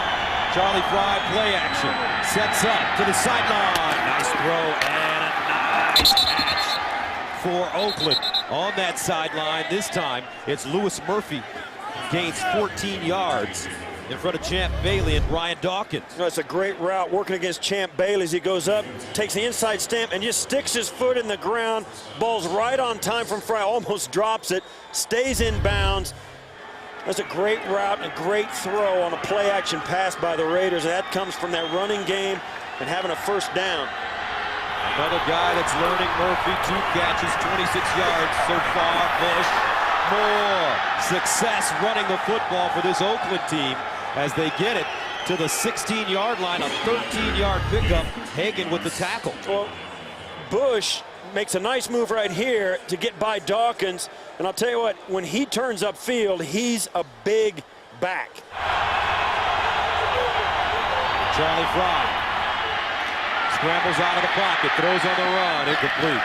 Charlie Frye play action. Sets up to the sideline. Nice throw and a nice catch for Oakland. On that sideline this time, it's Louis Murphy. Gains 14 yards in front of Champ Bailey and Ryan Dawkins. That's a great route working against Champ Bailey as he goes up, takes the inside stamp, and just sticks his foot in the ground. Ball's right on time from Frye, almost drops it, stays in bounds. That's a great route and a great throw on a play-action pass by the Raiders. And that comes from that running game and having a 1st down. Another guy that's learning, Murphy, 2 catches, 26 yards so far. Bush, more success running the football for this Oakland team as they get it to the 16-yard line, a 13-yard pickup. Hagan with the tackle. Well, Bush makes a nice move right here to get by Dawkins. And I'll tell you what, when he turns upfield, he's a big back. Charlie Frye scrambles out of the pocket, throws on the run, incomplete.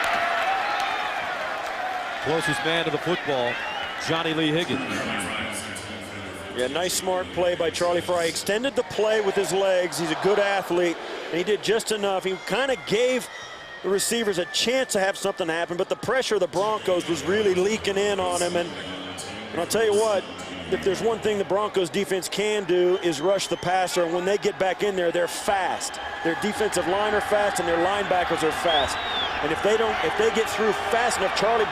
Closest man to the football, Johnny Lee Higgins. Yeah, nice smart play by Charlie Frye. Extended the play with his legs. He's a good athlete, and he did just enough. He kind of gave the receivers a chance to have something happen, but the pressure of the Broncos was really leaking in on him. And I'll tell you what, if there's one thing the Broncos defense can do is rush the passer, and when they get back in there, they're fast. Their defensive line are fast, and their linebackers are fast. And if they get through fast enough, Charlie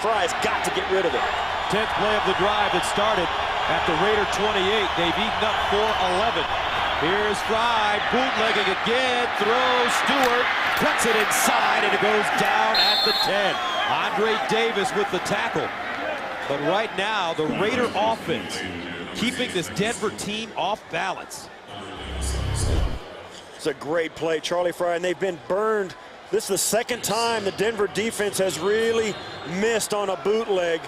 Frye's got to get rid of it. 10th play of the drive that started at the Raider 28. They've eaten up 4-11. Here's Frye, bootlegging again, throws, Stewart, cuts it inside, and it goes down at the 10. Andre Davis with the tackle. But right now, the Raider offense keeping this Denver team off balance. It's a great play, Charlie Frye, and they've been burned. This is the 2nd time the Denver defense has really missed on a bootleg.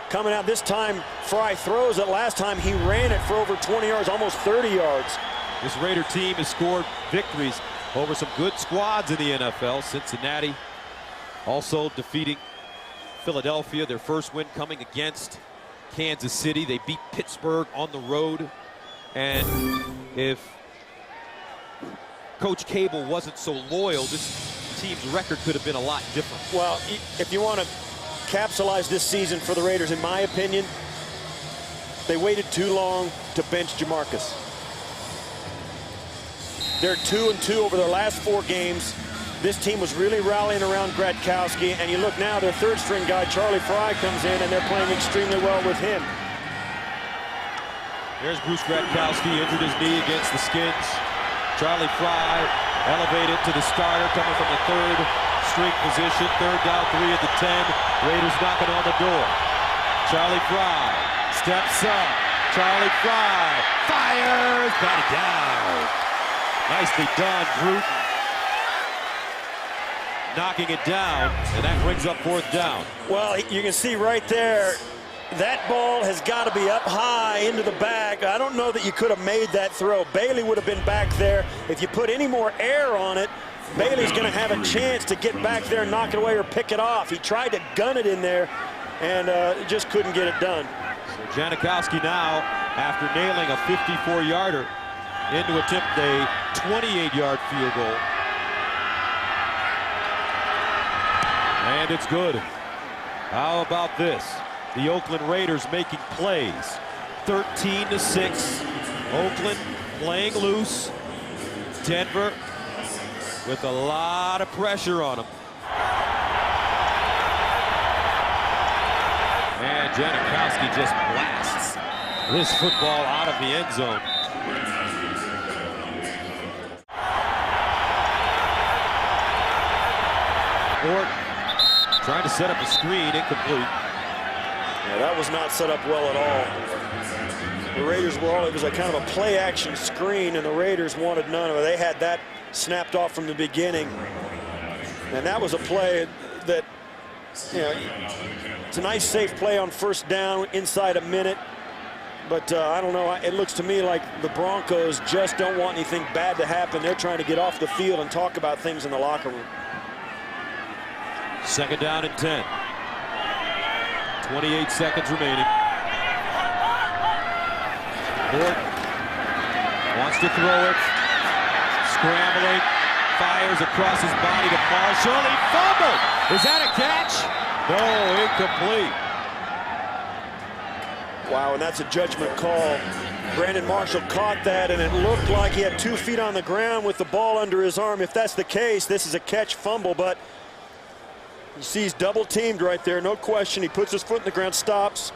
Coming out this time, Frye throws it. Last time he ran it for over 20 yards, almost 30 yards. This Raider team has scored victories over some good squads in the NFL. Cincinnati also defeating Philadelphia, their first win coming against Kansas City. They beat Pittsburgh on the road. And if Coach Cable wasn't so loyal, this team's record could have been a lot different. Well, if you want to capsulize this season for the Raiders, in my opinion, they waited too long to bench JaMarcuss. They're 2-2 over their last 4 games. This team was really rallying around Gronkowski, and you look now, their third-string guy, Charlie Fry, comes in, and they're playing extremely well with him. There's Bruce Gronkowski, injured his knee against the Skins. Charlie Fry elevated to the starter, coming from the third-string position. 3rd down, 3 at the 10. Raiders knocking on the door. Charlie Fry steps up. Charlie Fry fires, got it down. Nicely done, Bruton. Knocking it down, and that brings up 4th down. Well, you can see right there, that ball has got to be up high into the bag. I don't know that you could have made that throw. Bailey would have been back there. If you put any more air on it, Bailey's going to have a chance to get back there and knock it away or pick it off. He tried to gun it in there and just couldn't get it done. So Janikowski now, after nailing a 54-yarder, into attempt a 28-yard field goal. And it's good. How about this? The Oakland Raiders making plays. 13-6. Oakland playing loose. Denver with a lot of pressure on them. And Janikowski just blasts this football out of the end zone. Orton trying to set up a screen, incomplete. Yeah, that was not set up well at all. The Raiders were all, it was a kind of a play action screen, and the Raiders wanted none of it. They had that snapped off from the beginning. And that was a play that, you know, it's a nice safe play on 1st down inside a minute. But I don't know, it looks to me like the Broncos just don't want anything bad to happen. They're trying to get off the field and talk about things in the locker room. 2nd down and 10. 28 seconds remaining. Orton wants to throw it. Scrambling. Fires across his body to Marshall. He fumbled. Is that a catch? No, incomplete. Wow, and that's a judgment call. Brandon Marshall caught that, and it looked like he had 2 feet on the ground with the ball under his arm. If that's the case, this is a catch fumble, but you see he's double teamed right there, no question. He puts his foot in the ground, stops.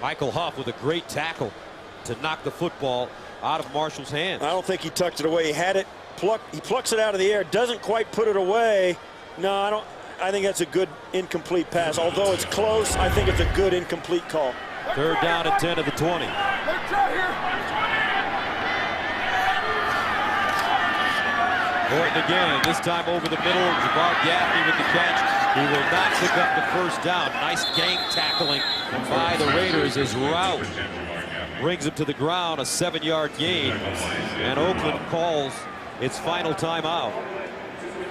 Michael Huff with a great tackle to knock the football out of Marshall's hands. I don't think he tucked it away. He had it, he plucks it out of the air, doesn't quite put it away. No, I think that's a good incomplete pass. Although it's close, I think it's a good incomplete call. 3rd down and 10 at the 20. Orton again, this time over the middle. Jabbar Gaffney with the catch. He will not pick up the 1st down. Nice gang tackling by the Raiders as Rout brings him to the ground, a 7-yard gain. And Oakland calls its final timeout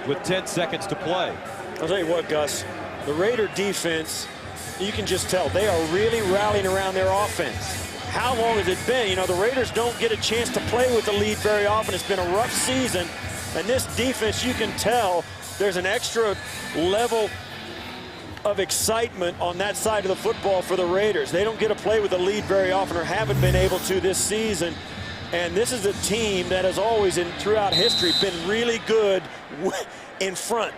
with 10 seconds to play. I'll tell you what, Gus, the Raider defense, you can just tell they are really rallying around their offense. How long has it been? You know, the Raiders don't get a chance to play with the lead very often. It's been a rough season. And this defense, you can tell there's an extra level of excitement on that side of the football for the Raiders. They don't get to play with the lead very often, or haven't been able to this season. And this is a team that has always, throughout history, been really good in front.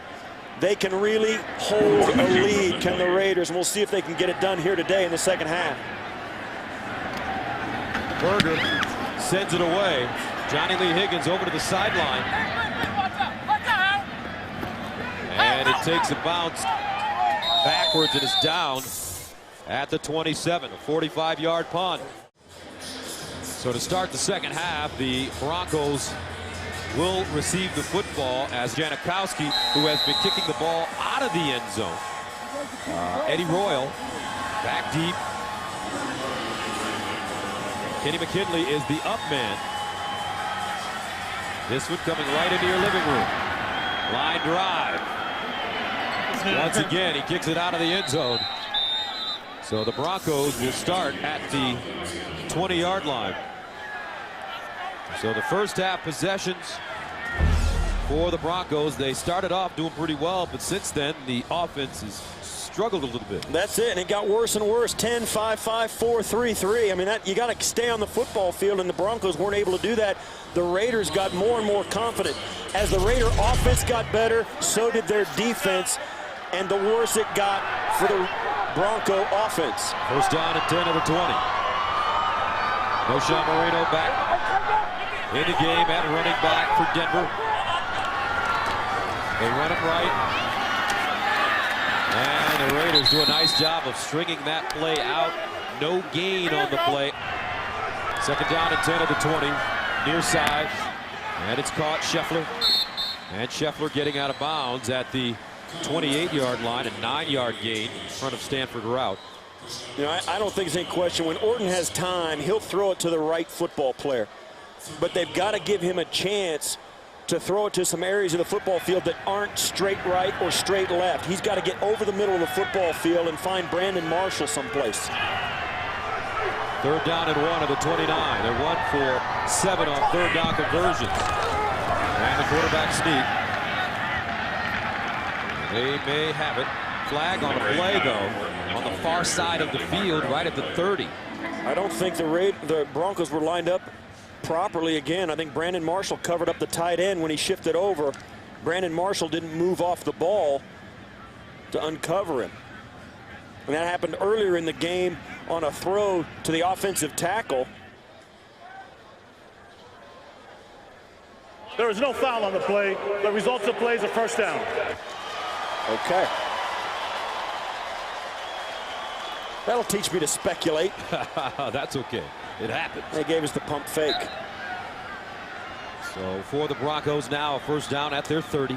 They can really hold a lead, can the Raiders, and we'll see if they can get it done here today in the 2nd half. Berger sends it away. Johnny Lee Higgins over to the sideline. And it takes a bounce backwards and is down at the 27, a 45-yard punt. So to start the 2nd half, the Broncos will receive the football as Janikowski, who has been kicking the ball out of the end zone. Eddie Royal back deep. Kenny McKinley is the up man. This one coming right into your living room. Line drive. Once again, he kicks it out of the end zone. So the Broncos will start at the 20-yard line. So the first half possessions for the Broncos, they started off doing pretty well, but since then the offense has struggled a little bit. That's it, and it got worse and worse. 10, 5, 5, 4, 3, 3. I mean, you got to stay on the football field, and the Broncos weren't able to do that. The Raiders got more and more confident. As the Raider offense got better, so did their defense, and the worse it got for the Bronco offense. First down and 10 at the 20. Knowshon Moreno back in the game at running back for Denver. They run it right. And the Raiders do a nice job of stringing that play out. No gain on the play. Second down and 10 at the 20. Near side. And it's caught. Scheffler. And Scheffler getting out of bounds at the 28-yard line. A 9-yard gain in front of Stanford route. You know, I don't think there's any question. When Orton has time, he'll throw it to the right football player. But they've got to give him a chance to throw it to some areas of the football field that aren't straight right or straight left. He's got to get over the middle of the football field and find Brandon Marshall someplace. Third down and 1 at the 29. They're 1 for 7 on third down conversions. And the quarterback sneak. They may have it. Flag on a play, though, on the far side of the field, right at the 30. I don't think the Broncos were lined up properly again. I think Brandon Marshall covered up the tight end when he shifted over. Brandon Marshall didn't move off the ball to uncover him. And that happened earlier in the game on a throw to the offensive tackle. There is no foul on the play. The result of the play is a first down. Okay. That'll teach me to speculate. That's okay. It happens. They gave us the pump fake. So for the Broncos now, a first down at their 30.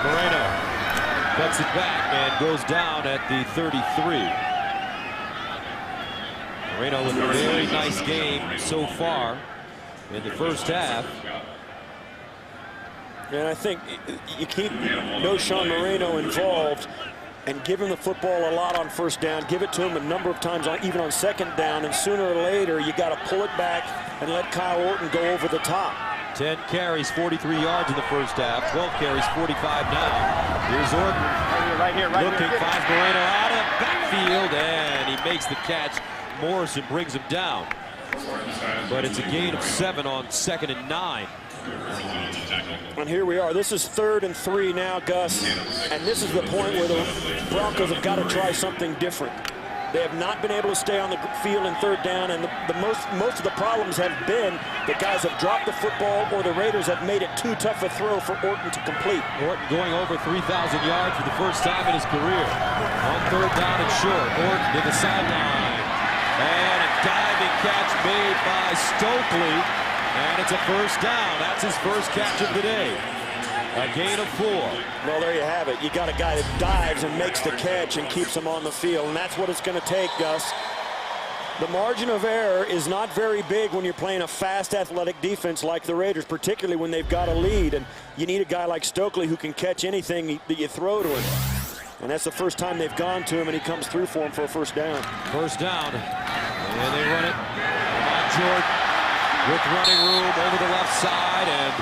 Moreno cuts it back and goes down at the 33. Moreno with a very nice game so far in the first half. And I think you keep Knowshon Moreno involved and give him the football a lot on first down. Give it to him a number of times, even on second down. And sooner or later, you got to pull it back and let Kyle Orton go over the top. 10 carries, 43 yards in the first half. 12 carries, 45 now. Here's Orton. Right here. Looking, finds Moreno out of backfield, and he makes the catch. Morrison brings him down. But it's a gain of 7 on 2nd and 9. And here we are. This is 3rd and 3 now, Gus. And this is the point where the Broncos have got to try something different. They have not been able to stay on the field in 3rd down, and most of the problems have been that guys have dropped the football or the Raiders have made it too tough a throw for Orton to complete. Orton going over 3,000 yards for the first time in his career. On 3rd down and short. Orton to the sideline. And a diving catch made by Stokely. And it's a first down. That's his first catch of the day. A gain of 4. Well, there you have it. You got a guy that dives and makes the catch and keeps him on the field, and that's what it's going to take, Gus. The margin of error is not very big when you're playing a fast, athletic defense like the Raiders, particularly when they've got a lead, and you need a guy like Stokely who can catch anything that you throw to him. And that's the first time they've gone to him, and he comes through for him for a first down. First down. And they run it. Jordan with running room over the left side, and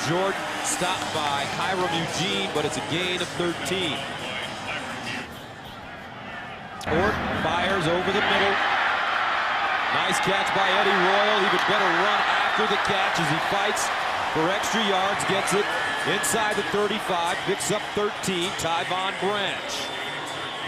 Jordan stopped by Hiram Eugene, but it's a gain of 13. Orton fires over the middle. Nice catch by Eddie Royal. Even better run after the catch as he fights for extra yards. Gets it inside the 35. Picks up 13. Tyvon Branch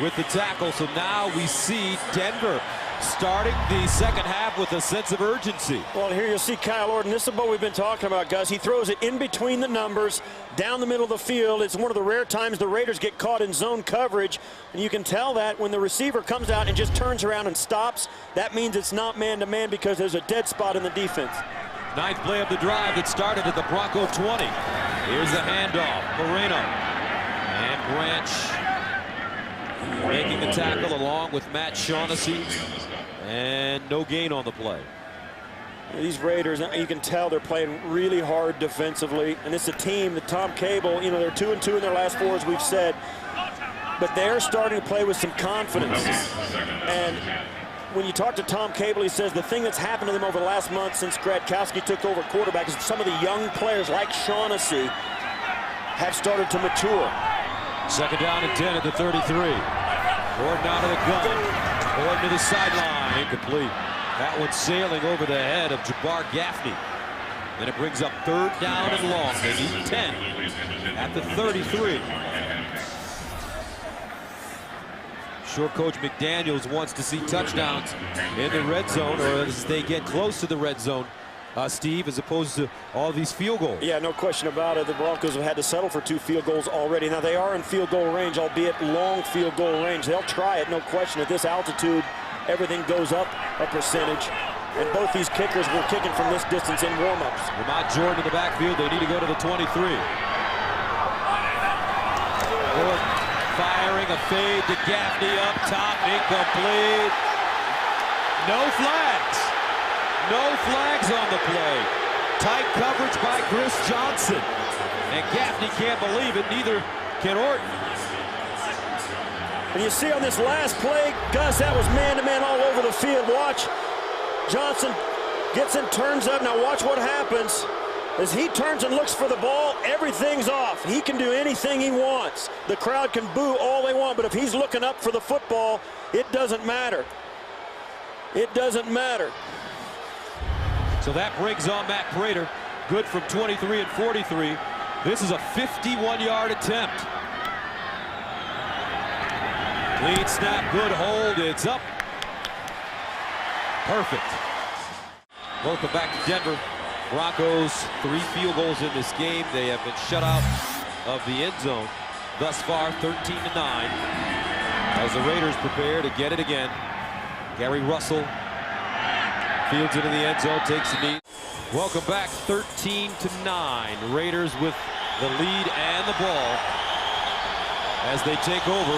with the tackle. So now we see Denver starting the second half with a sense of urgency. Well, here you'll see Kyle Orton. This is what we've been talking about, Gus. He throws it in between the numbers, down the middle of the field. It's one of the rare times the Raiders get caught in zone coverage, and you can tell that when the receiver comes out and just turns around and stops. That means it's not man-to-man because there's a dead spot in the defense. 9th play of the drive that started at the Bronco 20. Here's the handoff. Moreno and Branch making the tackle along with Matt Shaughnessy, and no gain on the play. These Raiders, you can tell they're playing really hard defensively, and it's a team that Tom Cable, you know, they're 2-2 in their last 4, as we've said, but they're starting to play with some confidence. And when you talk to Tom Cable, he says the thing that's happened to them over the last month since Gradkowski took over quarterback is some of the young players like Shaughnessy have started to mature. Second down and 10 at the 33. Gordon out of the gun. Gordon to the sideline. Incomplete. That one sailing over the head of Jabbar Gaffney. Then it brings up third down and long. They need 10 at the 33. Sure, Coach McDaniels wants to see touchdowns in the red zone, or as they get close to the red zone, Steve, as opposed to all these field goals. Yeah, no question about it. The Broncos have had to settle for 2 field goals already. Now, they are in field goal range, albeit long field goal range. They'll try it, no question. At this altitude, everything goes up a percentage. And both these kickers were kicking from this distance in warm-ups. Lamont Jordan in the backfield. They need to go to the 23. Gordon firing a fade to Gaffney up top. Incomplete. No flags. No flags on the play. Tight coverage by Chris Johnson. And Gaffney can't believe it. Neither can Orton. And you see on this last play, Gus, that was man-to-man all over the field. Watch. Johnson gets in, turns up. Now watch what happens. As he turns and looks for the ball, everything's off. He can do anything he wants. The crowd can boo all they want, but if he's looking up for the football, it doesn't matter. It doesn't matter. So that brings on Matt Prater. Good from 23 and 43. This is a 51-yard attempt. Lead snap, good hold, it's up. Perfect. Welcome back to Denver. Broncos, 3 field goals in this game. They have been shut out of the end zone thus far, 13-9. As the Raiders prepare to get it again. Gary Russell fields it in the end zone, takes the knee. Welcome back, 13-9. Raiders with the lead and the ball as they take over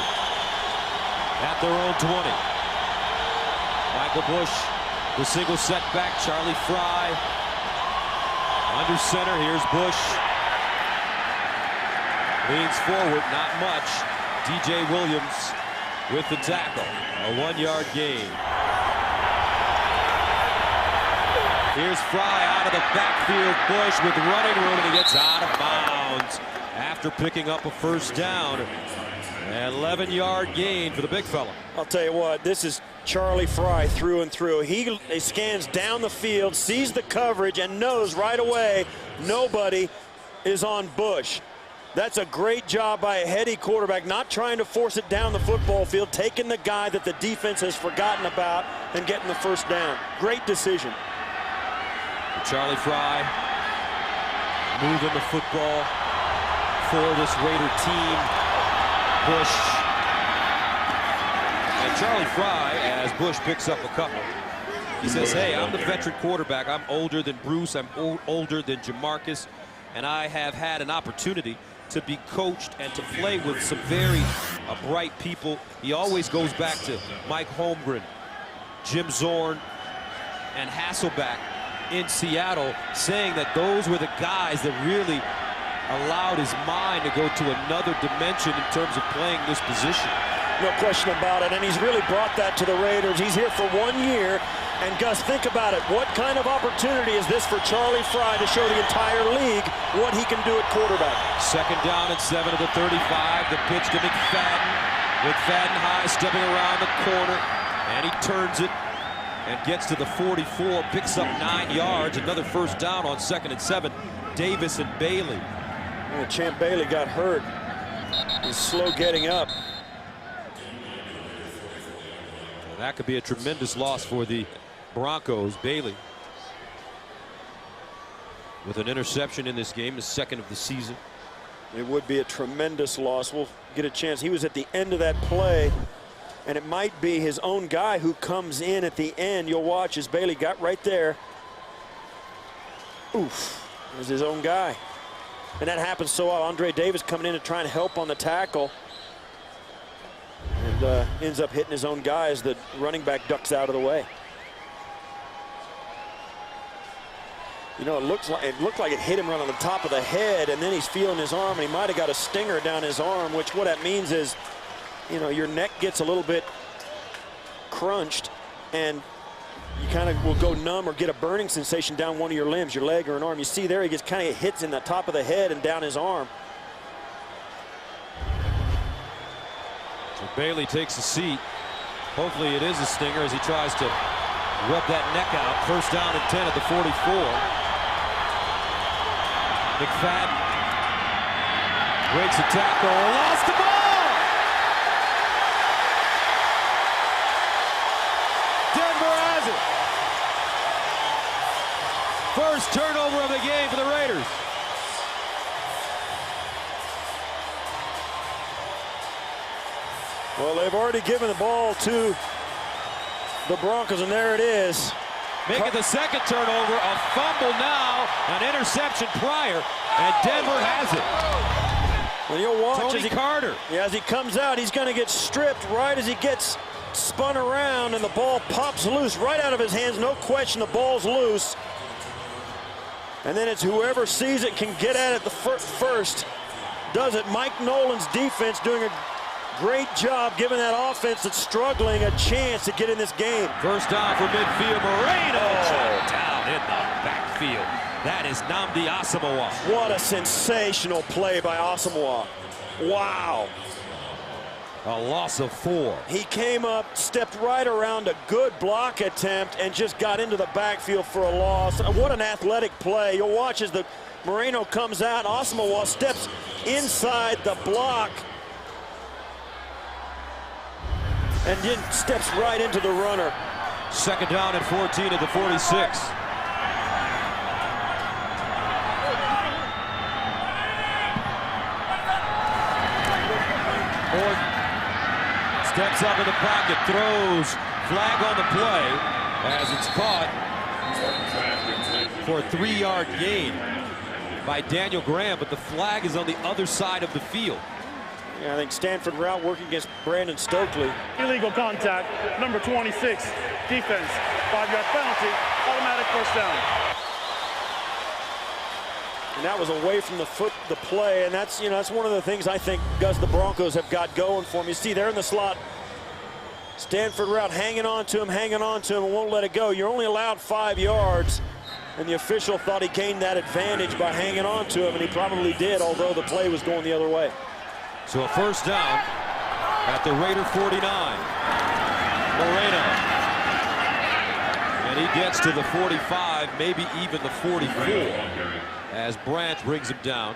at their own 20. Michael Bush, the single setback. Charlie Fry under center. Here's Bush. Leans forward, not much. DJ Williams with the tackle. A 1-yard gain. Here's Fry out of the backfield. Bush with running room, and he gets out of bounds after picking up a first down. An 11-yard gain for the big fella. I'll tell you what, this is Charlie Fry through and through. He scans down the field, sees the coverage, and knows right away nobody is on Bush. That's a great job by a heady quarterback, not trying to force it down the football field, taking the guy that the defense has forgotten about and getting the first down. Great decision. Charlie Fry moving the football for this Raider team. Bush and Charlie Fry, as Bush picks up a couple, he says, hey, I'm the veteran quarterback. I'm older than Bruce. I'm older than JaMarcuss, and I have had an opportunity to be coached and to play with some very bright people. He always goes back to Mike Holmgren, Jim Zorn, and Hasselbeck in Seattle, saying that those were the guys that really allowed his mind to go to another dimension in terms of playing this position. No question about it, and he's really brought that to the Raiders. He's here for 1 year, and Gus, think about it. What kind of opportunity is this for Charlie Fry to show the entire league what he can do at quarterback? Second down and 7 to the 35. The pitch to McFadden. McFadden high, stepping around the corner, and he turns it and gets to the 44, picks up 9 yards. Another first down on 2nd and 7. Davis and Bailey. And Champ Bailey got hurt. He's slow getting up. And that could be a tremendous loss for the Broncos. Bailey with an interception in this game, the 2nd of the season. It would be a tremendous loss. We'll get a chance. He was at the end of that play, and it might be his own guy who comes in at the end. You'll watch as Bailey got right there. Oof, it was his own guy. And that happens so well. Andre Davis coming in to try and help on the tackle. And and ends up hitting his own guy as the running back ducks out of the way. You know, it looked like it hit him right on the top of the head, and then he's feeling his arm, and he might have got a stinger down his arm, which what that means is, you know, your neck gets a little bit crunched, and you kind of will go numb or get a burning sensation down one of your limbs, your leg or an arm. You see there, he gets kind of hits in the top of the head and down his arm. So Bailey takes a seat. Hopefully it is a stinger as he tries to rub that neck out. First down and 10 at the 44. McFadden breaks a tackle, lost the ball. Denver has it. First turnover of the game for the Raiders. Well, they've already given the ball to the Broncos, and there it is. Making the second turnover, a fumble now, an interception prior, and Denver has it. And you'll watch Tony Carter. Yeah, as he comes out, he's going to get stripped right as he gets spun around, and the ball pops loose right out of his hands. No question, the ball's loose. And then it's whoever sees it can get at it the first. Does it. Mike Nolan's defense doing a great job giving that offense that's struggling a chance to get in this game. First down for midfield. Moreno down in the backfield. That is Nnamdi Asomugha. What a sensational play by Asomugha. Wow. A loss of 4. He came up, stepped right around a good block attempt, and just got into the backfield for a loss. What an athletic play. You'll watch as the Moreno comes out. Asomugha steps inside the block and then steps right into the runner. Second down and 14 at the 46. Orton steps up in the pocket, throws, flag on the play as it's caught for a 3-yard gain by Daniel Graham, but the flag is on the other side of the field. Yeah, I think Stanford route working against Brandon Stokely. Illegal contact, number 26, defense, 5-yard penalty, automatic first down. And that was away from the play, and that's, you know, that's one of the things I think the Broncos have got going for them. You see there in the slot, Stanford route hanging on to him, and won't let it go. You're only allowed 5 yards, and the official thought he gained that advantage by hanging on to him, and he probably did, although the play was going the other way. So a first down at the Raider 49. Moreno. And he gets to the 45, maybe even the 44, as Branch brings him down.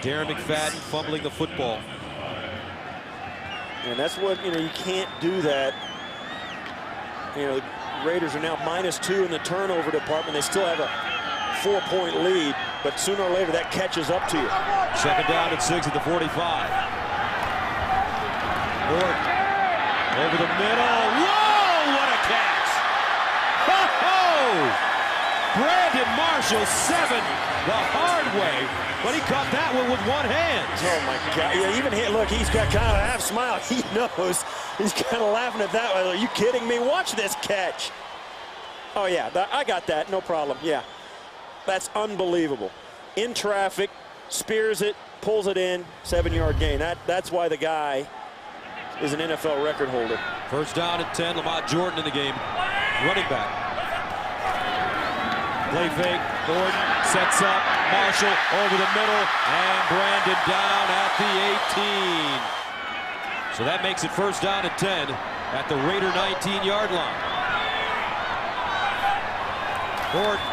Darren McFadden fumbling the football. And that's what, you know, you can't do that. You know, the Raiders are now -2 in the turnover department. They still have a 4-point lead, but sooner or later that catches up to you. Second down and 6 at the 45. Orton over the middle. Whoa, what a catch! Ho-ho! Brandon Marshall, 7 the hard way, but he caught that one with one hand. Oh my God! Yeah, even he, look, he's got kind of a half smile. He knows he's kind of laughing at that. Are you kidding me? Watch this catch. Oh yeah, I got that. No problem. Yeah. That's unbelievable. In traffic, spears it, pulls it in, 7-yard gain. That's why the guy is an NFL record holder. First down and 10, Lamont Jordan in the game. Running back. Play fake, Gordon sets up, Marshall over the middle, and Brandon down at the 18. So that makes it first down and 10 at the Raider 19-yard line. Gordon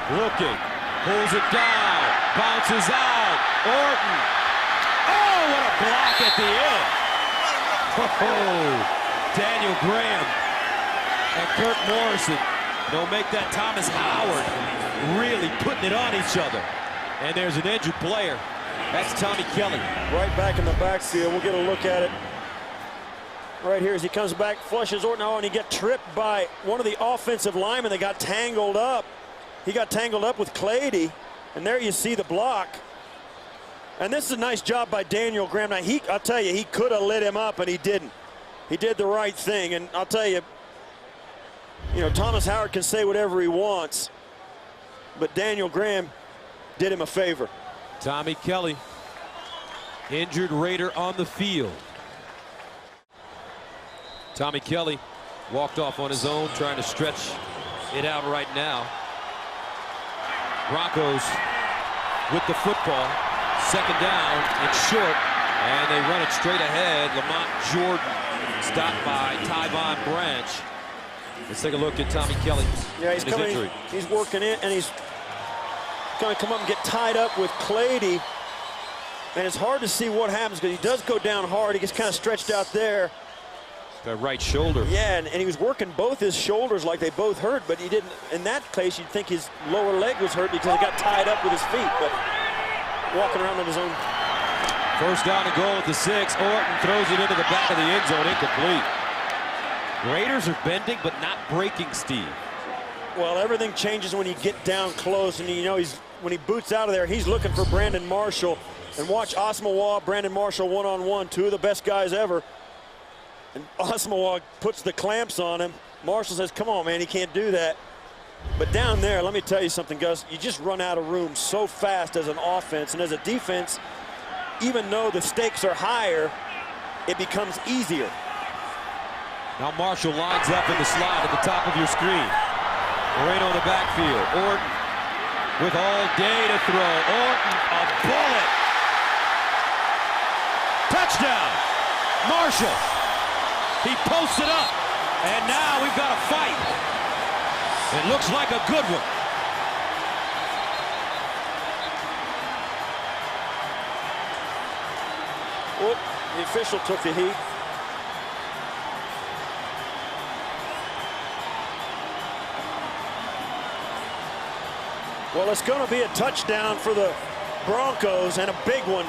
looking, pulls it down, bounces out, Orton. Oh, what a block at the end. Oh, Daniel Graham and Kirk Morrison don't make that. Thomas Howard really putting it on each other. And there's an injured player. That's Tommy Kelly. Right back in the backfield. We'll get a look at it right here as he comes back, flushes Orton out, and he got tripped by one of the offensive linemen that got tangled up. He got tangled up with Clady, and there you see the block. And this is a nice job by Daniel Graham. Now, I'll tell you, he could have lit him up, and he didn't. He did the right thing. And I'll tell you, Thomas Howard can say whatever he wants, but Daniel Graham did him a favor. Tommy Kelly, injured Raider on the field. Tommy Kelly walked off on his own, trying to stretch it out right now. Broncos with the football. Second down, it's short, and they run it straight ahead. Lamont Jordan stopped by Tyvon Branch. Let's take a look at Tommy Kelly. Yeah, he's coming. He's working in, and he's going to come up and get tied up with Clady. And it's hard to see what happens because he does go down hard. He gets kind of stretched out there. That right shoulder. Yeah, and he was working both his shoulders like they both hurt, but he didn't. In that case, you'd think his lower leg was hurt because he got tied up with his feet. But walking around on his own. First down and goal at the 6. Orton throws it into the back of the end zone, incomplete. Raiders are bending but not breaking, Steve. Well, everything changes when you get down close, and when he boots out of there, he's looking for Brandon Marshall. And watch Osmawa, Brandon Marshall one-on-one, two of the best guys ever. And Osmawa puts the clamps on him. Marshall says, come on, man, he can't do that. But down there, let me tell you something, Gus. You just run out of room so fast as an offense. And as a defense, even though the stakes are higher, it becomes easier. Now Marshall lines up in the slot at the top of your screen. Moreno in the backfield. Orton with all day to throw. Orton, a bullet. Touchdown. Marshall. He posts it up. And now we've got a fight. It looks like a good one. Whoop, the official took the heat. Well, it's going to be a touchdown for the Broncos, and a big one.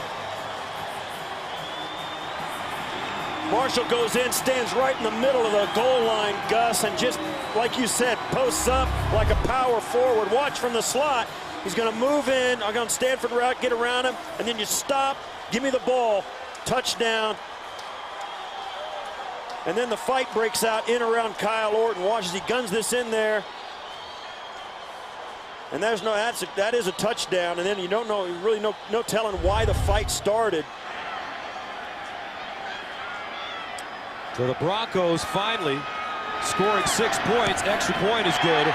Marshall goes in, stands right in the middle of the goal line, Gus, and just, like you said, posts up like a power forward. Watch from the slot. He's going to move in. I'm going to stand for the route, get around him, and then you stop, give me the ball. Touchdown. And then the fight breaks out in around Kyle Orton. Watch as he guns this in there. And that is a touchdown. And then you don't know, really no telling why the fight started. So the Broncos finally scoring 6 points. Extra point is good.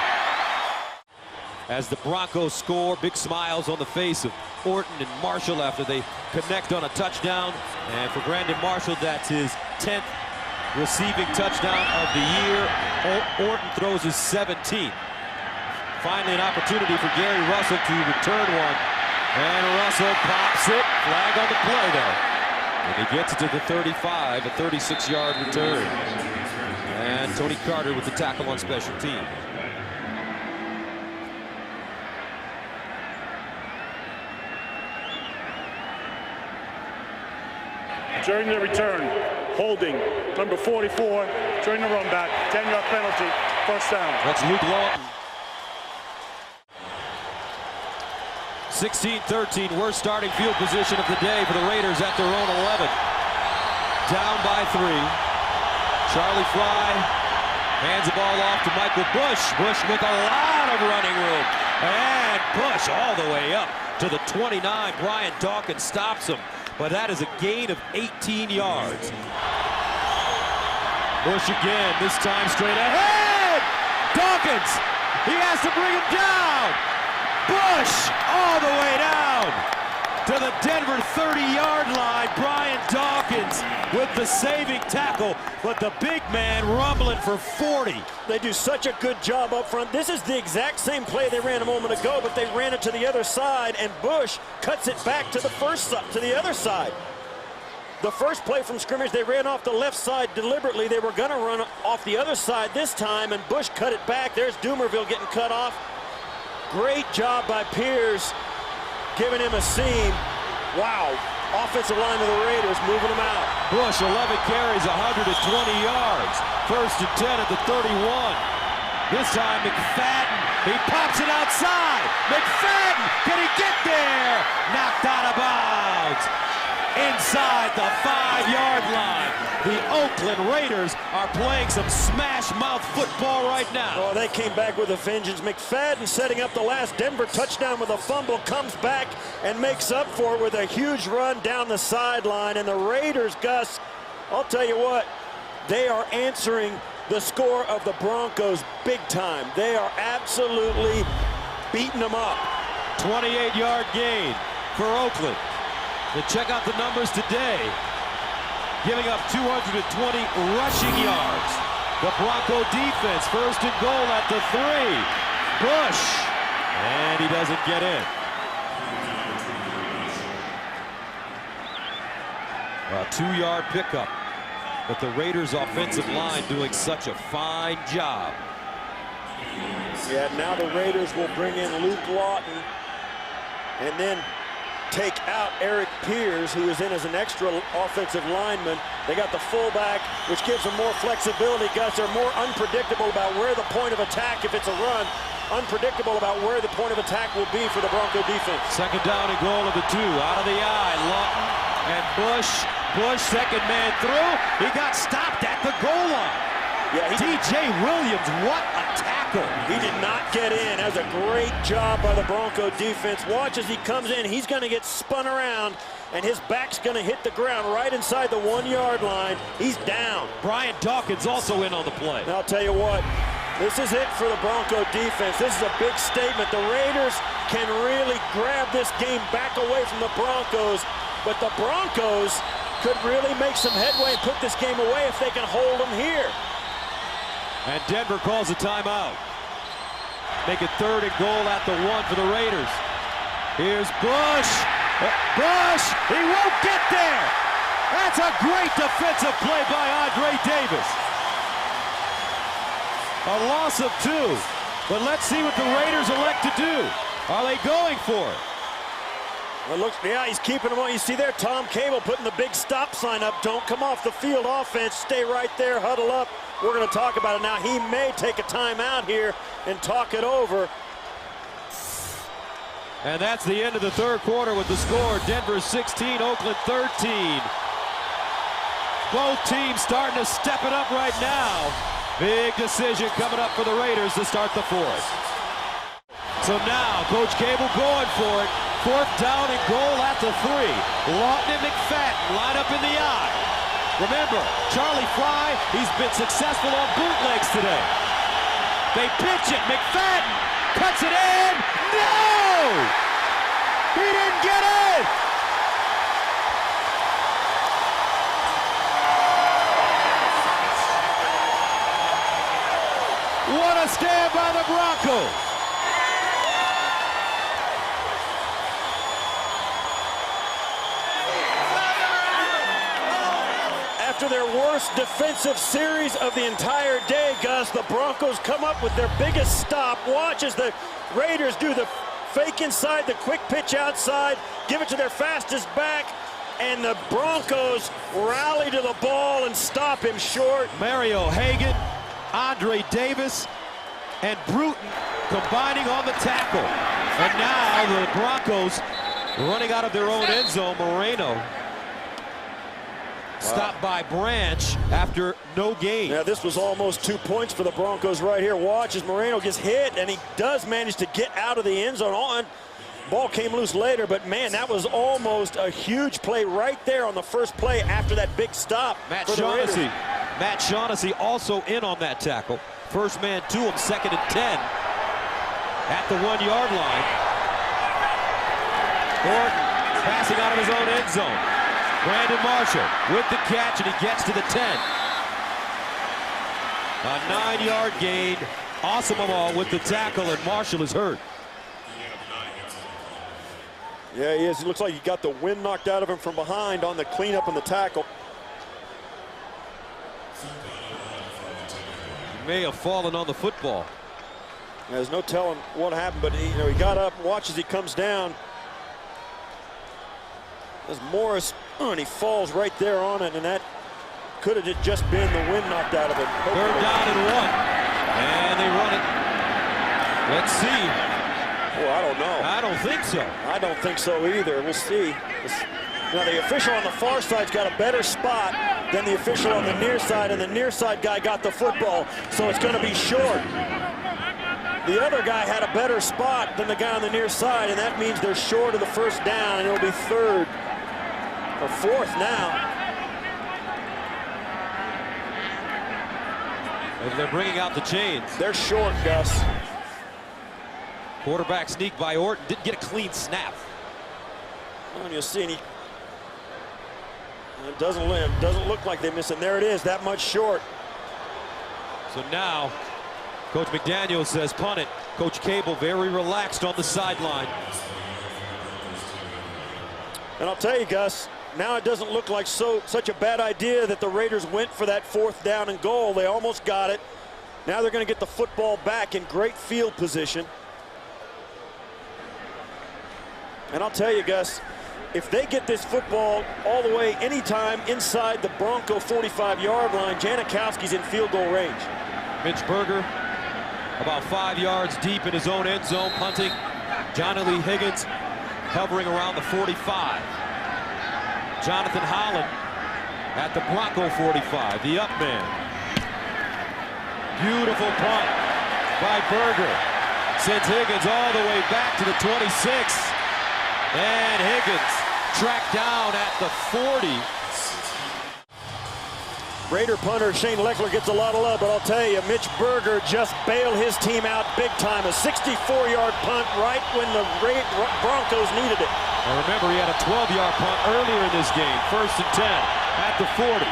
As the Broncos score, big smiles on the face of Orton and Marshall after they connect on a touchdown. And for Brandon Marshall, that's his 10th receiving touchdown of the year. Orton throws his 17th. Finally an opportunity for Gary Russell to return one. And Russell pops it. Flag on the play though. And he gets it to the 35, a 36-yard return. And Tony Carter with the tackle on special team. During the return, holding, number 44, during the run back, 10-yard penalty, first down. That's Luke Lawton. 16-13, worst starting field position of the day for the Raiders at their own 11. Down by 3. Charlie Fry hands the ball off to Michael Bush. Bush with a lot of running room. And Bush all the way up to the 29. Brian Dawkins stops him. But that is a gain of 18 yards. Bush again, this time straight ahead. Dawkins, he has to bring him down. Bush all the way down to the Denver 30-yard line. Brian Dawkins with the saving tackle, but the big man rumbling for 40. They do such a good job up front. This is the exact same play they ran a moment ago, but they ran it to the other side, and Bush cuts it back to the other side. The first play from scrimmage, they ran off the left side deliberately. They were going to run off the other side this time, and Bush cut it back. There's Doomerville getting cut off. Great job by Pierce, giving him a seam. Wow. Offensive line of the Raiders moving him out. Bush, 11 carries, 120 yards. First and 10 at the 31. This time McFadden He pops it outside. McFadden, can he get there? Knocked out of bounds. Inside the 5-yard line. The Oakland Raiders are playing some smash-mouth football right now. Oh, they came back with a vengeance. McFadden setting up the last Denver touchdown with a fumble, comes back and makes up for it with a huge run down the sideline. And the Raiders, Gus, I'll tell you what, they are answering the score of the Broncos big time. They are absolutely beating them up. 28-yard gain for Oakland. To check out the numbers today, giving up 220 rushing yards. The Bronco defense, first and goal at the 3. Bush, and he doesn't get in. A 2-yard pickup, but the Raiders' offensive line doing such a fine job. Yeah, now the Raiders will bring in Luke Lawton and then take out Eric Pierce, who is in as an extra offensive lineman. They got the fullback, which gives them more flexibility. Gus, they're more unpredictable about where the point of attack, if it's a run, unpredictable about where the point of attack will be for the Bronco defense. Second down and goal of the 2, out of the eye. Lawton and Bush, second man through. He got stopped at the goal line. Yeah, DJ Williams, what a tackle. He did not get in. That was a great job by the Bronco defense. Watch as he comes in. He's going to get spun around, and his back's going to hit the ground right inside the 1-yard line. He's down. Brian Dawkins also in on the play. Now, I'll tell you what, this is it for the Bronco defense. This is a big statement. The Raiders can really grab this game back away from the Broncos, but the Broncos could really make some headway and put this game away if they can hold them here. And Denver calls a timeout. Make it third and goal at the 1 for the Raiders. Here's Bush. Bush, he won't get there. That's a great defensive play by Andre Davis. A loss of 2. But let's see what the Raiders elect to do. Are they going for it? Well, looks, yeah, he's keeping them on. You see there, Tom Cable putting the big stop sign up. Don't come off the field offense. Stay right there, huddle up. We're going to talk about it now. He may take a timeout here and talk it over. And that's the end of the third quarter with the score. Denver 16, Oakland 13. Both teams starting to step it up right now. Big decision coming up for the Raiders to start the 4th. So now, Coach Cable going for it. 4th down and goal at the 3. Lawton and McFadden line up in the eye. Remember, Charlie Fry, he's been successful on bootlegs today. They pitch it. McFadden cuts it in. No! He didn't get it! What a stand by the Broncos. After their worst defensive series of the entire day, Gus, the Broncos come up with their biggest stop. Watch as the Raiders do the fake inside, the quick pitch outside, give it to their fastest back, and the Broncos rally to the ball and stop him short. Mario Hagan, Andre Davis, and Bruton combining on the tackle. And now the Broncos running out of their own end zone. Moreno stopped by Branch after no gain. Yeah, this was almost 2 points for the Broncos right here. Watch as Moreno gets hit, and he does manage to get out of the end zone. Ball came loose later, but man, that was almost a huge play right there on the first play after that big stop. Matt Shaughnessy also in on that tackle. First man to him, 2nd and 10 at the 1-yard line. Gordon passing out of his own end zone. Brandon Marshall with the catch, and he gets to the 10. A 9-yard gain. Asamoah with the tackle, and Marshall is hurt. Yeah, he is. It looks like he got the wind knocked out of him from behind on the cleanup and the tackle. He may have fallen on the football. There's no telling what happened, but he got up, watch as he comes down. As Morris, and he falls right there on it, and that could have just been the wind knocked out of him. Third down and 1, and they run it. Let's see. Well, I don't know. I don't think so. I don't think so either. We'll see. Now, the official on the far side's got a better spot than the official on the near side, and the near side guy got the football, so it's going to be short. The other guy had a better spot than the guy on the near side, and that means they're short of the first down, and it'll be third or fourth now. And they're bringing out the chains. They're short, Gus. Quarterback sneak by Orton. Didn't get a clean snap. And you'll see, it doesn't look like they miss it. There it is, that much short. So now, Coach McDaniel says punt it. Coach Cable very relaxed on the sideline. And I'll tell you, Gus, now it doesn't look like such a bad idea that the Raiders went for that 4th down and goal. They almost got it. Now they're going to get the football back in great field position. And I'll tell you, Gus, if they get this football all the way anytime inside the Bronco 45-yard line, JaMarcuss's in field goal range. Mitch Berger about 5 yards deep in his own end zone, punting. Johnny Lee Higgins hovering around the 45. Jonathan Holland at the Bronco 45, the up man. Beautiful punt by Berger. Sends Higgins all the way back to the 26. And Higgins tracked down at the 40. Raider punter Shane Lechler gets a lot of love, but I'll tell you, Mitch Berger just bailed his team out big time. A 64-yard punt right when the Broncos needed it. And remember, he had a 12-yard punt earlier in this game. 1st and 10 at the 40.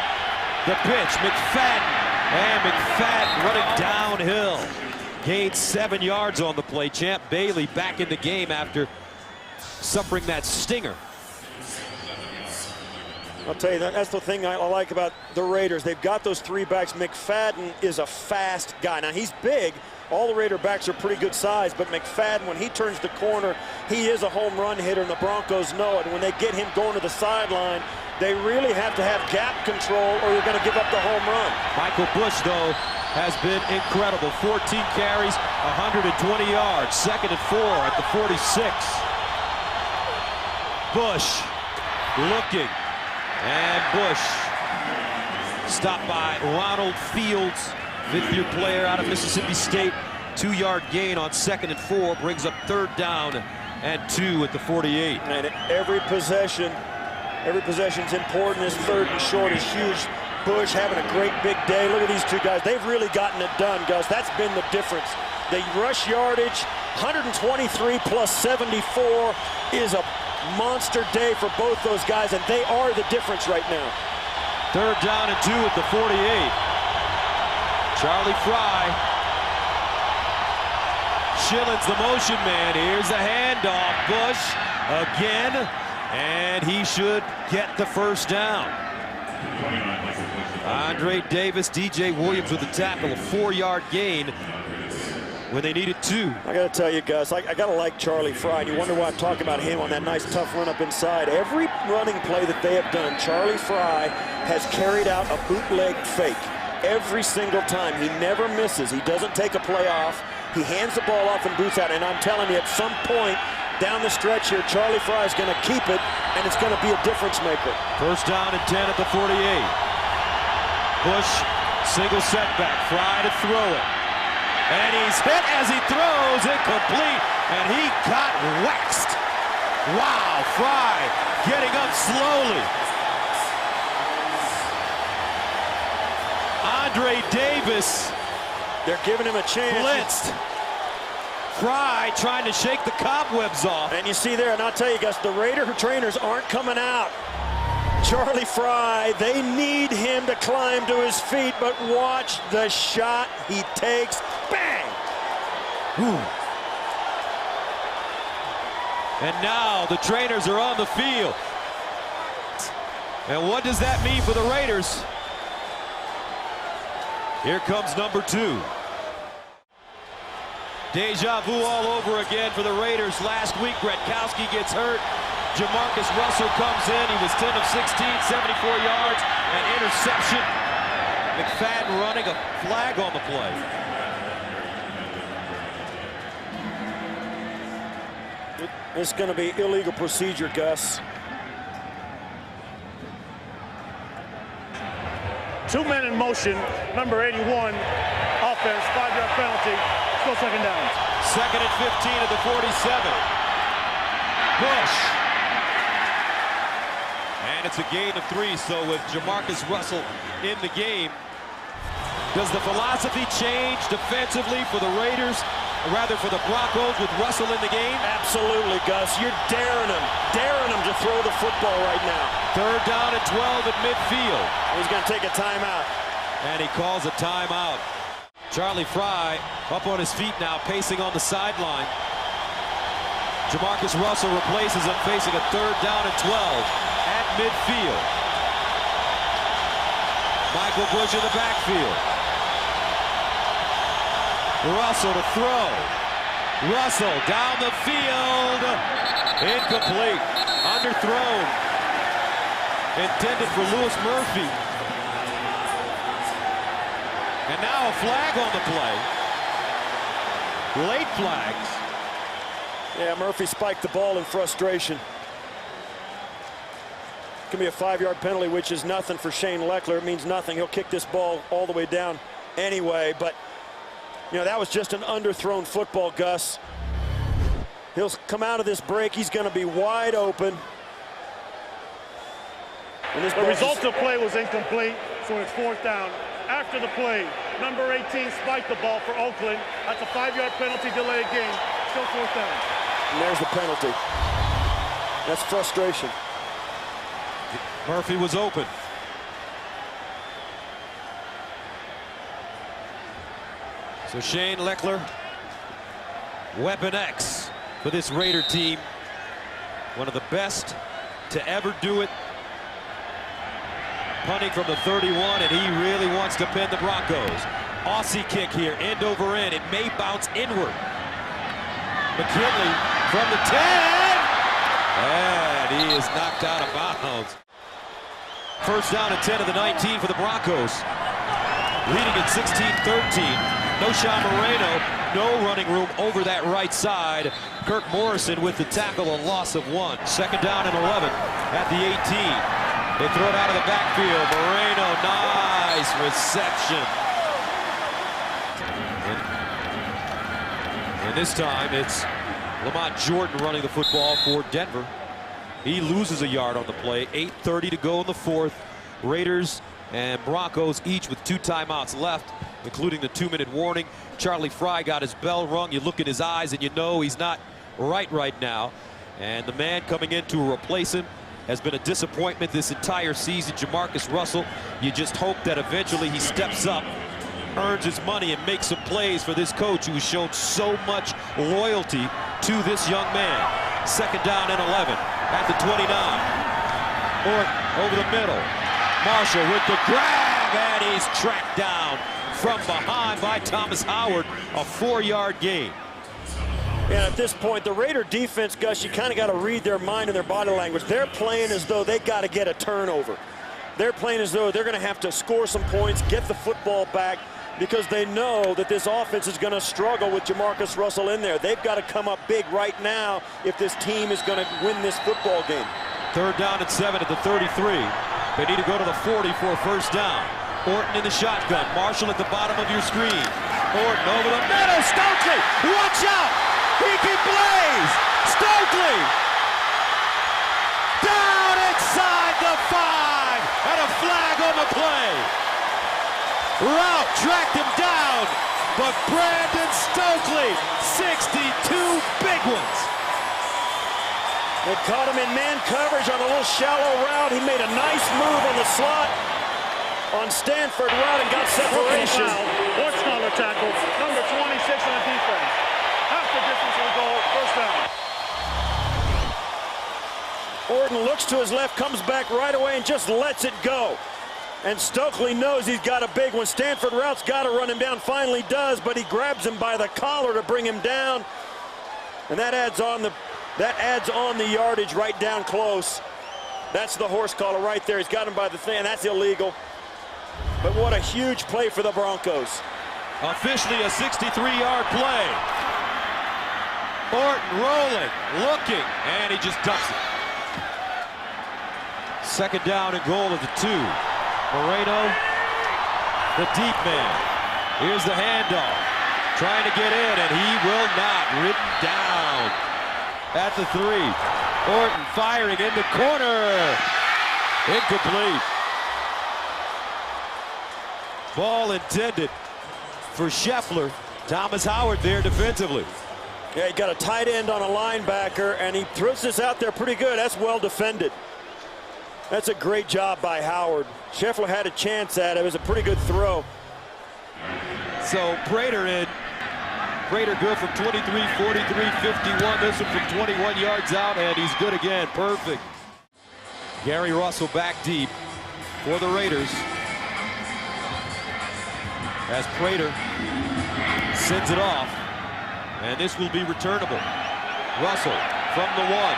The pitch, McFadden. And McFadden running downhill. Gained 7 yards on the play. Champ Bailey back in the game after suffering that stinger. I'll tell you, that's the thing I like about the Raiders. They've got those 3 backs. McFadden is a fast guy. Now, he's big. All the Raider backs are pretty good size, but McFadden, when he turns the corner, he is a home run hitter, and the Broncos know it. And when they get him going to the sideline, they really have to have gap control or you're going to give up the home run. Michael Bush, though, has been incredible. 14 carries, 120 yards. 2nd and 4 at the 46. Bush looking. And Bush stopped by Ronald Fields, 5th-year player out of Mississippi State. 2-yard gain on 2nd and 4 brings up 3rd down and 2 at the 48. And every possession's important. This 3rd and short is huge. Bush having a great big day. Look at these 2 guys. They've really gotten it done, Gus. That's been the difference. The rush yardage, 123 plus 74 is a monster day for both those guys, and they are the difference right now. 3rd down and 2 at the 48. Charlie Fry. Schillen's the motion man. Here's a handoff. Bush again, and he should get the 1st down. Andre Davis, DJ Williams with the tackle, a 4-yard gain when they needed 2. I got to tell you, Gus, I got to like Charlie Fry. And you wonder why I'm talking about him on that nice tough run up inside. Every running play that they have done, Charlie Fry has carried out a bootleg fake. Every single time. He never misses. He doesn't take a play off. He hands the ball off and boots out. And I'm telling you, at some point down the stretch here, Charlie Fry is going to keep it, and it's going to be a difference maker. 1st down and 10 at the 48. Bush, single setback. Fry to throw it. And he's hit as he throws, incomplete, and he got waxed. Wow, Fry getting up slowly. Andre Davis. They're giving him a chance. Blitzed. Fry trying to shake the cobwebs off. And you see there, and I'll tell you guys, the Raider trainers aren't coming out. Charlie Fry, they need him to climb to his feet, but watch the shot he takes. Bang! Whew. And now the trainers are on the field. And what does that mean for the Raiders? Here comes number 2. Deja vu all over again for the Raiders. Last week, Gretkowski gets hurt. JaMarcuss Russel comes in. He was 10 of 16, 74 yards, an interception. McFadden running a flag on the play. It's going to be illegal procedure, Gus. 2 men in motion, number 81, offense, 5-yard penalty, still second down. Second and 15 at the 47. Bush. And it's a gain of 3, so with JaMarcuss Russel in the game, does the philosophy change defensively for the Raiders, or rather for the Broncos with Russell in the game? Absolutely, Gus. You're daring him to throw the football right now. Third down and 12 at midfield. He's going to take a timeout. And he calls a timeout. Charlie Fry up on his feet now, pacing on the sideline. JaMarcuss Russell replaces him, facing a third down and 12 at midfield. Michael Bush in the backfield. Russell to throw. Russell down the field. Incomplete. Underthrown. Intended for Louis Murphy. And now a flag on the play. Late flags. Yeah, Murphy spiked the ball in frustration. It's going to be a 5-yard penalty, which is nothing for Shane Lechler. It means nothing. He'll kick this ball all the way down anyway. But, you know, that was just an underthrown football, Gus. He'll come out of this break. He's going to be wide open. The result of the play was incomplete, so it's fourth down. After the play, number 18 spiked the ball for Oakland. That's a 5-yard penalty, delay game. Still fourth down. And there's the penalty. That's frustration. Murphy was open. So Shane Lechler, Weapon X for this Raider team. One of the best to ever do it. Punting from the 31, and he really wants to pin the Broncos. Aussie kick here, end over end. It may bounce inward. McKinley from the 10. And he is knocked out of bounds. First down and 10 of the 19 for the Broncos. Leading at 16-13. No Sean Moreno, no running room over that right side. Kirk Morrison with the tackle, a loss of 1. Second down and 11 at the 18. They throw it out of the backfield. Moreno, nice reception. And this time it's Lamont Jordan running the football for Denver. He loses a yard on the play. 8:30 to go in the fourth. Raiders and Broncos each with 2 timeouts left, including the 2-minute warning. Charlie Fry got his bell rung. You look in his eyes and you know he's not right now. And the man coming in to replace him has been a disappointment this entire season. JaMarcuss Russell, you just hope that eventually he steps up, earns his money, and makes some plays for this coach who has shown so much loyalty to this young man. Second down and 11 at the 29. Orton over the middle. Marshall with the grab, and he's tracked down from behind by Thomas Howard. A 4-yard gain. And at this point, the Raider defense, Gus, you kind of got to read their mind and their body language. They're playing as though they got to get a turnover. They're playing as though they're going to have to score some points, get the football back, because they know that this offense is going to struggle with JaMarcuss Russell in there. They've got to come up big right now if this team is going to win this football game. Third down and 7 at the 33. They need to go to the 40 for a first down. Orton in the shotgun. Marshall at the bottom of your screen. Orton over the middle. Stokely, watch out! He can blaze! Stokely! Down inside the 5! And a flag on the play. Route tracked him down, but Brandon Stokely, 62 big ones. They caught him in man coverage on a little shallow route. He made a nice move on the slot on Stanford route and got separation. What's on the tackle? Number 26 on the defense. Half the distance will go, first down. Orton looks to his left, comes back right away and just lets it go. And Stokely knows he's got a big one. Stanford route's got to run him down, finally does, but he grabs him by the collar to bring him down. And that adds on the yardage right down close. That's the horse collar right there. He's got him by the thing, and that's illegal. But what a huge play for the Broncos. Officially a 63-yard play. Orton rolling, looking, and he just dumps it. Second down and goal at the 2. Moreno, the deep man. Here's the handoff. Trying to get in, and he will not. Ridden down at the 3. Orton firing in the corner. Incomplete. Ball intended for Scheffler. Thomas Howard there defensively. Yeah, he got a tight end on a linebacker, and he throws this out there pretty good. That's well defended. That's a great job by Howard. Scheffler had a chance at it. It was a pretty good throw. So Prater in. Prater good from 23, 43, 51. This one from 21 yards out, and he's good again. Perfect. Gary Russell back deep for the Raiders. As Prater sends it off, and this will be returnable. Russell from the 1.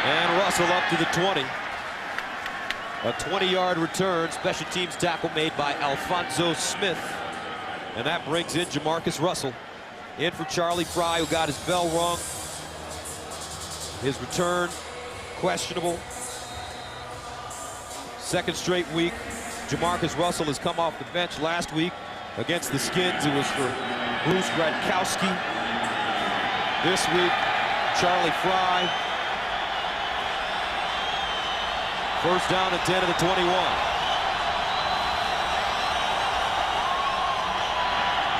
And Russell up to the 20. A 20-yard return, special teams tackle made by Alfonso Smith. And that brings in JaMarcuss Russell. In for Charlie Fry, who got his bell rung. His return, questionable. Second straight week. JaMarcuss Russell has come off the bench last week against the Skins. It was for Bruce Gradkowski. This week, Charlie Fry. First down and 10 of the 21.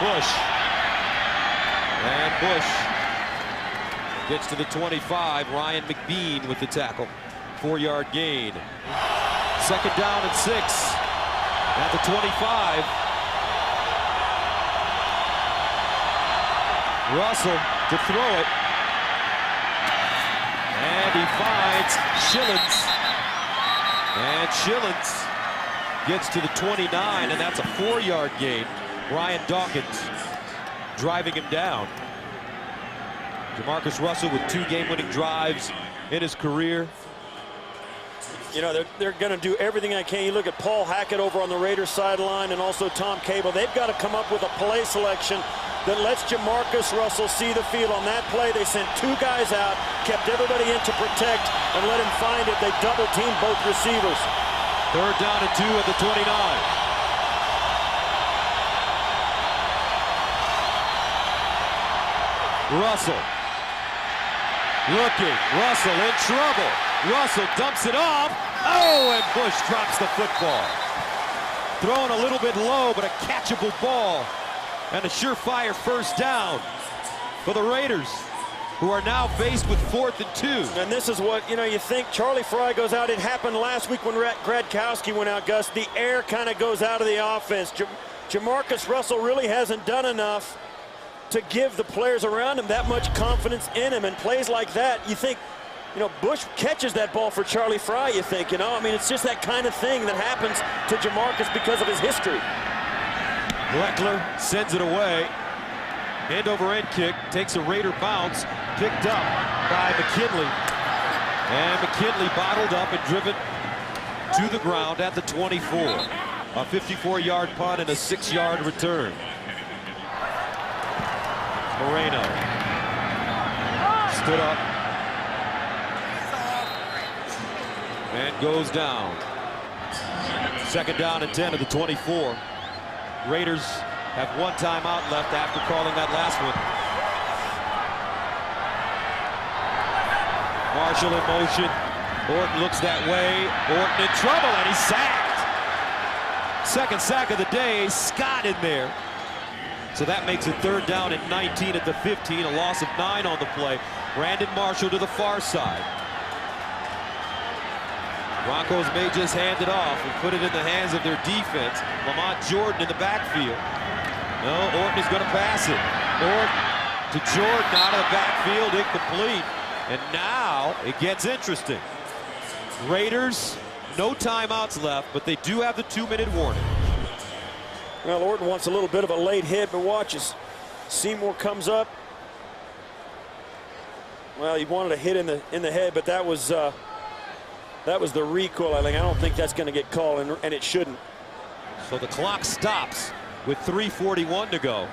Bush. And Bush gets to the 25. Ryan McBean with the tackle. 4-yard gain. Second down and 6 at the 25. Russell to throw it. And he finds Schillens. And Schillens gets to the 29, and that's a 4-yard gain. Brian Dawkins driving him down. JaMarcuss Russell with 2 game-winning drives in his career. You know, they're going to do everything they can. You look at Paul Hackett over on the Raiders sideline, and also Tom Cable. They've got to come up with a play selection that lets JaMarcuss Russell see the field. On that play, they sent 2 guys out, kept everybody in to protect, and let him find it. They double-teamed both receivers. Third down and 2 at the 29. Russell looking. Russell in trouble. Russell dumps it off. Oh, and Bush drops the football. Thrown a little bit low, but a catchable ball. And a surefire first down for the Raiders, who are now faced with 4th and 2. And this is what, you know, you think Charlie Fry goes out. It happened last week when Gradkowski went out, Gus. The air kind of goes out of the offense. JaMarcuss Russell really hasn't done enough to give the players around him that much confidence in him. And plays like that, you think, you know, Bush catches that ball for Charlie Fry, you think, you know. I mean, it's just that kind of thing that happens to JaMarcuss because of his history. Leckler sends it away. End over end kick, takes a Raider bounce, picked up by McKinley. And McKinley bottled up and driven to the ground at the 24. A 54-yard punt and a 6-yard return. Moreno stood up and goes down. Second down and 10 of the 24. Raiders have 1 timeout left after calling that last one. Marshall in motion. Orton looks that way. Orton in trouble, and he's sacked. Second sack of the day. Scott in there. So that makes it 3rd down and 19 at the 15. A loss of 9 on the play. Brandon Marshall to the far side. Broncos may just hand it off and put it in the hands of their defense. Lamont Jordan in the backfield. No, Orton is going to pass it. Orton to Jordan out of the backfield, incomplete. And now it gets interesting. Raiders, no timeouts left, but they do have the 2-minute warning. Well, Orton wants a little bit of a late hit, but watch as Seymour comes up. Well, he wanted a hit in the head, but that was the recoil. I don't think that's going to get called, and it shouldn't. So the clock stops with 3:41 to go.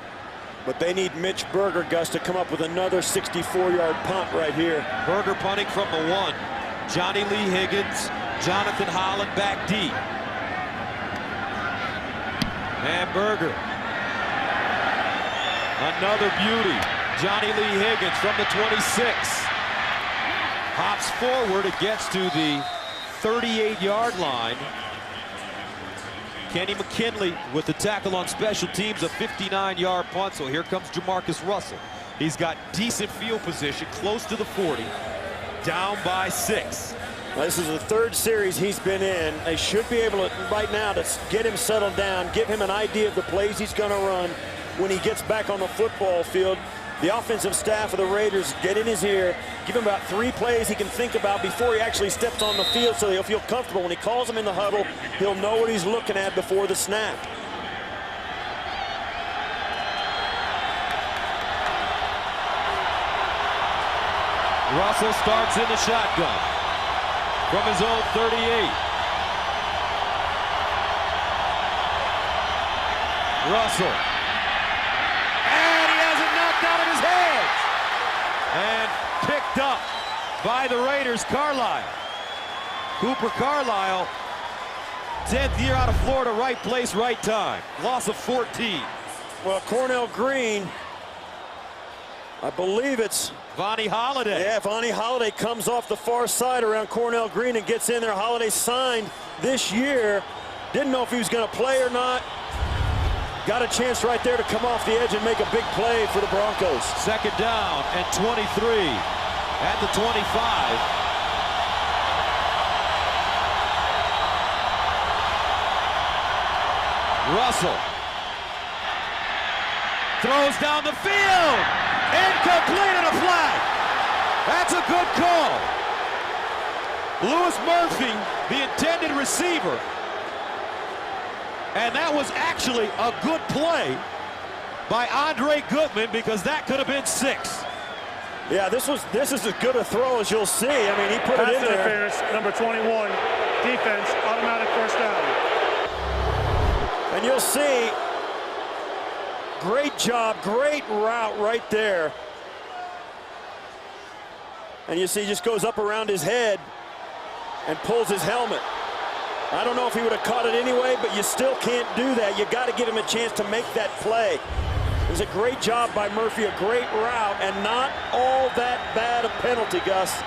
But they need Mitch Berger, Gus, to come up with another 64-yard punt right here. Berger punting from the 1. Johnny Lee Higgins, Jonathan Holland back deep. And Berger. Another beauty. Johnny Lee Higgins from the 26. Hops forward. It gets to the 38-yard line. Kenny McKinley with the tackle on special teams, a 59-yard punt. So here comes JaMarcuss Russel. He's got decent field position, close to the 40, down by 6. This is the 3rd series he's been in. They should be able to, right now, to get him settled down, give him an idea of the plays he's going to run when he gets back on the football field. The offensive staff of the Raiders get in his ear, give him about 3 plays he can think about before he actually steps on the field so he'll feel comfortable. When he calls him in the huddle, he'll know what he's looking at before the snap. Russell starts in the shotgun from his own 38. Russell. And he has it knocked out of his hands. And picked up by the Raiders, Carlisle. Cooper Carlisle, 10th year out of Florida, right place, right time. Loss of 14. Well, Cornell Green, I believe it's Vonnie Holiday. Yeah, Vonnie Holiday comes off the far side around Cornell Green and gets in there. Holiday signed this year. Didn't know if he was going to play or not. Got a chance right there to come off the edge and make a big play for the Broncos. 2nd down and 23 at the 25. Russell throws down the field. Incomplete and a flag. That's a good call. Louis Murphy, the intended receiver. And that was actually a good play by Andre Goodman, because that could have been 6. Yeah, this is as good a throw as you'll see. I mean, he put it in there. Interference, number 21, defense, automatic 1st down. And you'll see, great job, great route right there. And you see, he just goes up around his head and pulls his helmet. I don't know if he would have caught it anyway, but you still can't do that. You got to give him a chance to make that play. It was a great job by Murphy, a great route, and not all that bad a penalty, Gus.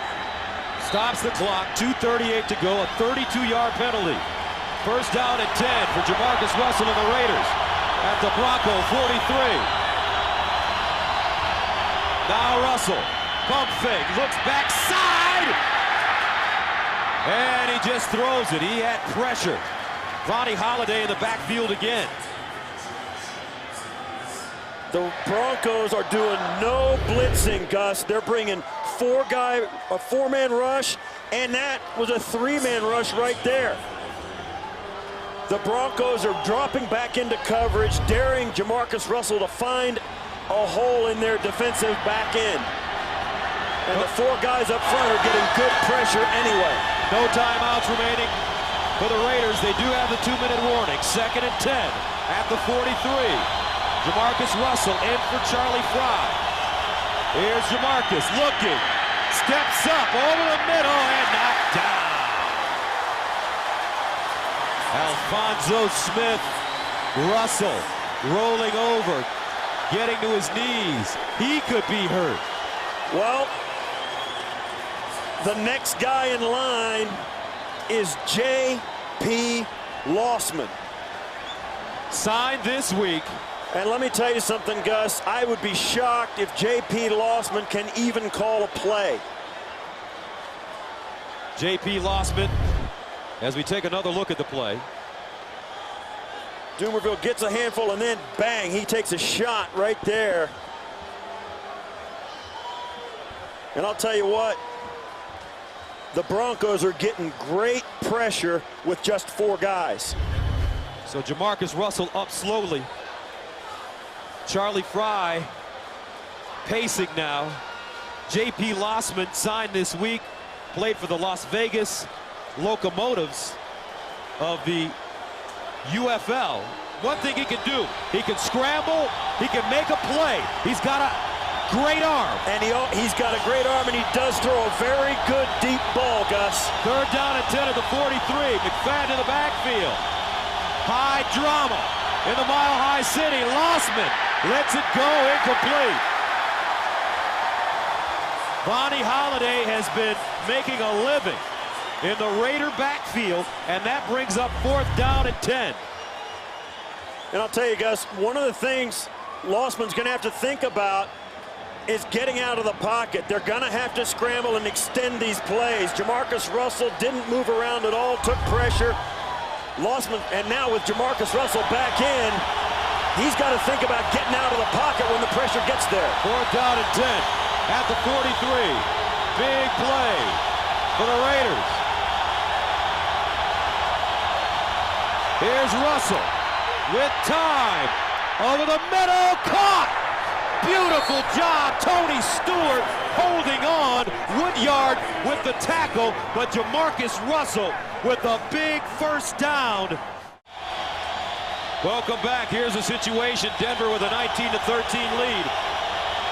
Stops the clock, 2:38 to go, a 32-yard penalty. 1st down and 10 for JaMarcuss Russel and the Raiders at the Bronco 43. Now Russell, pump fake, looks backside. And he just throws it. He had pressure. Vonnie Holiday in the backfield again. The Broncos are doing no blitzing, Gus. They're bringing a 4-man rush, and that was a 3-man rush right there. The Broncos are dropping back into coverage, daring JaMarcuss Russell to find a hole in their defensive back end. And the 4 guys up front are getting good pressure anyway. No timeouts remaining for the Raiders. They do have the 2-minute warning. 2nd and 10 at the 43. JaMarcuss Russell in for Charlie Fry. Here's JaMarcuss looking. Steps up over the middle and knocked down. Alfonso Smith. Russell rolling over, getting to his knees. He could be hurt. Well, the next guy in line is J.P. Lossman. Signed this week. And let me tell you something, Gus. I would be shocked if J.P. Lossman can even call a play. J.P. Lossman, as we take another look at the play. Dumerville gets a handful, and then bang, he takes a shot right there. And I'll tell you what, the Broncos are getting great pressure with just 4 guys. So JaMarcuss Russell up slowly. Charlie Fry pacing now. J.P. Lossman signed this week, played for the Las Vegas Locomotives of the UFL. one thing he can do, he can scramble, he can make a play. He's got a great arm. And he's got a great arm, and he does throw a very good deep ball, Gus. Third down and 10 at the 43. McFadden in the backfield. High drama in the Mile High City. Lossman lets it go, incomplete. Vonnie Holliday has been making a living in the Raider backfield, and that brings up fourth down and 10. And I'll tell you, Gus, one of the things Lossman's going to have to think about is getting out of the pocket. They're going to have to scramble and extend these plays. JaMarcuss Russell didn't move around at all, took pressure. Lossman, and now with JaMarcuss Russell back in, he's got to think about getting out of the pocket when the pressure gets there. Fourth down and 10 at the 43. Big play for the Raiders. Here's Russell with time. Over the middle, caught! Beautiful job, Tony Stewart holding on. Woodyard with the tackle, but JaMarcuss Russell with a big first down. Welcome back. Here's the situation. Denver with a 19-13 lead.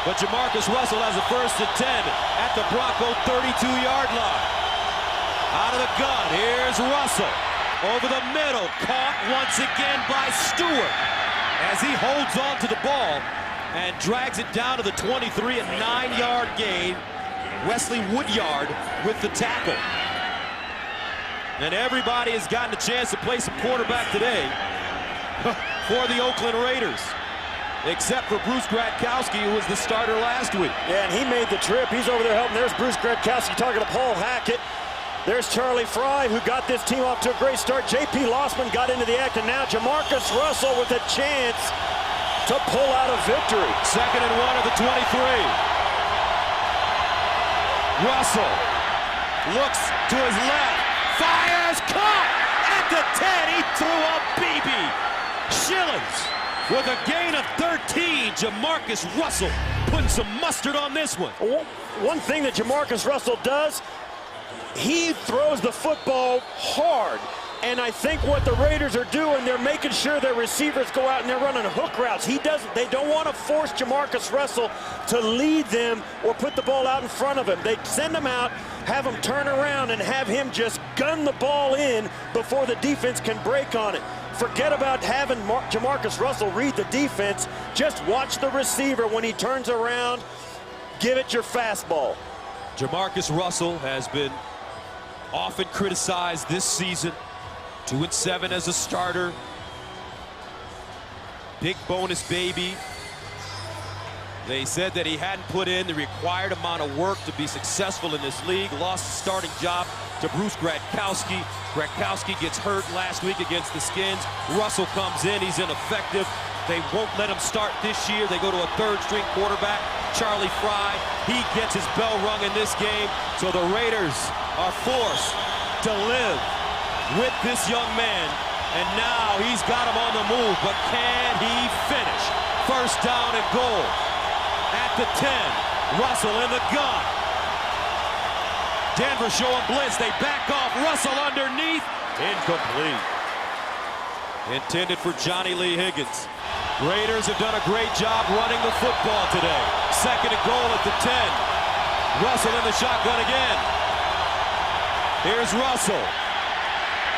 But JaMarcuss Russell has a first and 10 at the Bronco 32-yard line. Out of the gun, here's Russell. Over the middle, caught once again by Stewart as he holds on to the ball and drags it down to the 23, a 9-yard gain. Wesley Woodyard with the tackle. And everybody has gotten a chance to play some quarterback today for the Oakland Raiders, except for Bruce Gradkowski, who was the starter last week. Yeah, and he made the trip. He's over there helping. There's Bruce Gradkowski talking to Paul Hackett. There's Charlie Fry, who got this team off to a great start. J.P. Lossman got into the act, and now JaMarcuss Russell with a chance to pull out a victory. Second and 1 at the 23. Russell looks to his left, fires, caught at the 10. He threw a BB. Schillens with a gain of 13. JaMarcuss Russell putting some mustard on this one. One thing that JaMarcuss Russell does, he throws the football hard. And I think what the Raiders are doing, they're making sure their receivers go out and they're running hook routes. They don't want to force JaMarcuss Russell to lead them or put the ball out in front of him. They send him out, have him turn around, and have him just gun the ball in before the defense can break on it. Forget about having JaMarcuss Russell read the defense. Just watch the receiver when he turns around. Give it your fastball. JaMarcuss Russell has been often criticized this season. 2-7 as a starter. Big bonus baby. They said that he hadn't put in the required amount of work to be successful in this league. Lost the starting job to Bruce Gradkowski. Gradkowski gets hurt last week against the Skins. Russell comes in, he's ineffective. They won't let him start this year. They go to a third-string quarterback, Charlie Fry. He gets his bell rung in this game. So the Raiders are forced to live with this young man, and now he's got him on the move, but can he finish? First down and goal at the 10. Russell in the gun. Denver showing blitz. They back off. Russell underneath. Incomplete. Intended for Johnny Lee Higgins. Raiders have done a great job running the football today. Second and goal at the 10. Russell in the shotgun again. Here's Russell.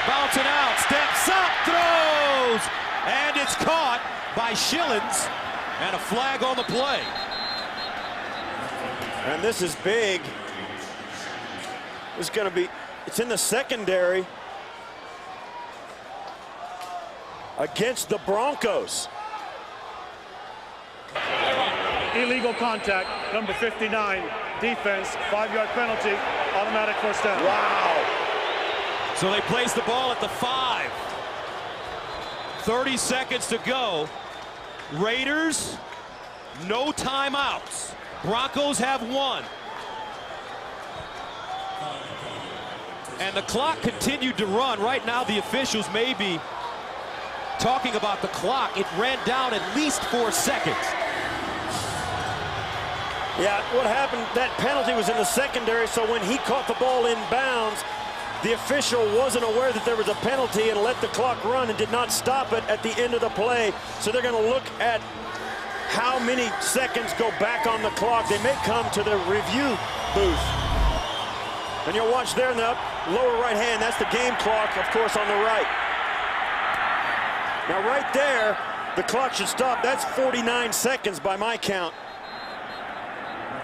Bouncing out, steps up, throws, and it's caught by Schillens, and a flag on the play. And this is big. It's going to be, it's in the secondary against the Broncos. Illegal contact, number 59, defense, 5-yard penalty, automatic first down. Wow. So they place the ball at the 5. 30 seconds to go. Raiders, no timeouts. Broncos have 1. And the clock continued to run. Right now, the officials may be talking about the clock. It ran down at least 4 seconds. Yeah, what happened, that penalty was in the secondary, so when he caught the ball in bounds, The official wasn't aware that there was a penalty and let the clock run and did not stop it at the end of the play. So they're going to look at how many seconds go back on the clock. They may come to the review booth. And you'll watch there in the lower right hand, that's the game clock, of course, on the right. Now right there, the clock should stop. That's 49 seconds by my count.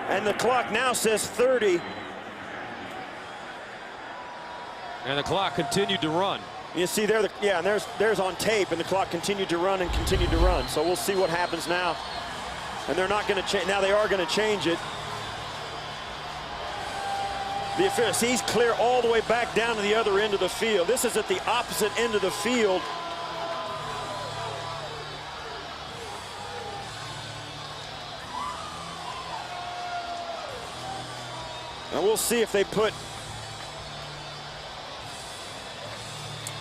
And the clock now says 30. And the clock continued to run. You see there, yeah, and there's on tape, and the clock continued to run and continued to run. So we'll see what happens now. And they're not going to change. Now they are going to change it. The official, see, he's clear all the way back down to the other end of the field. This is at the opposite end of the field. And we'll see if they put.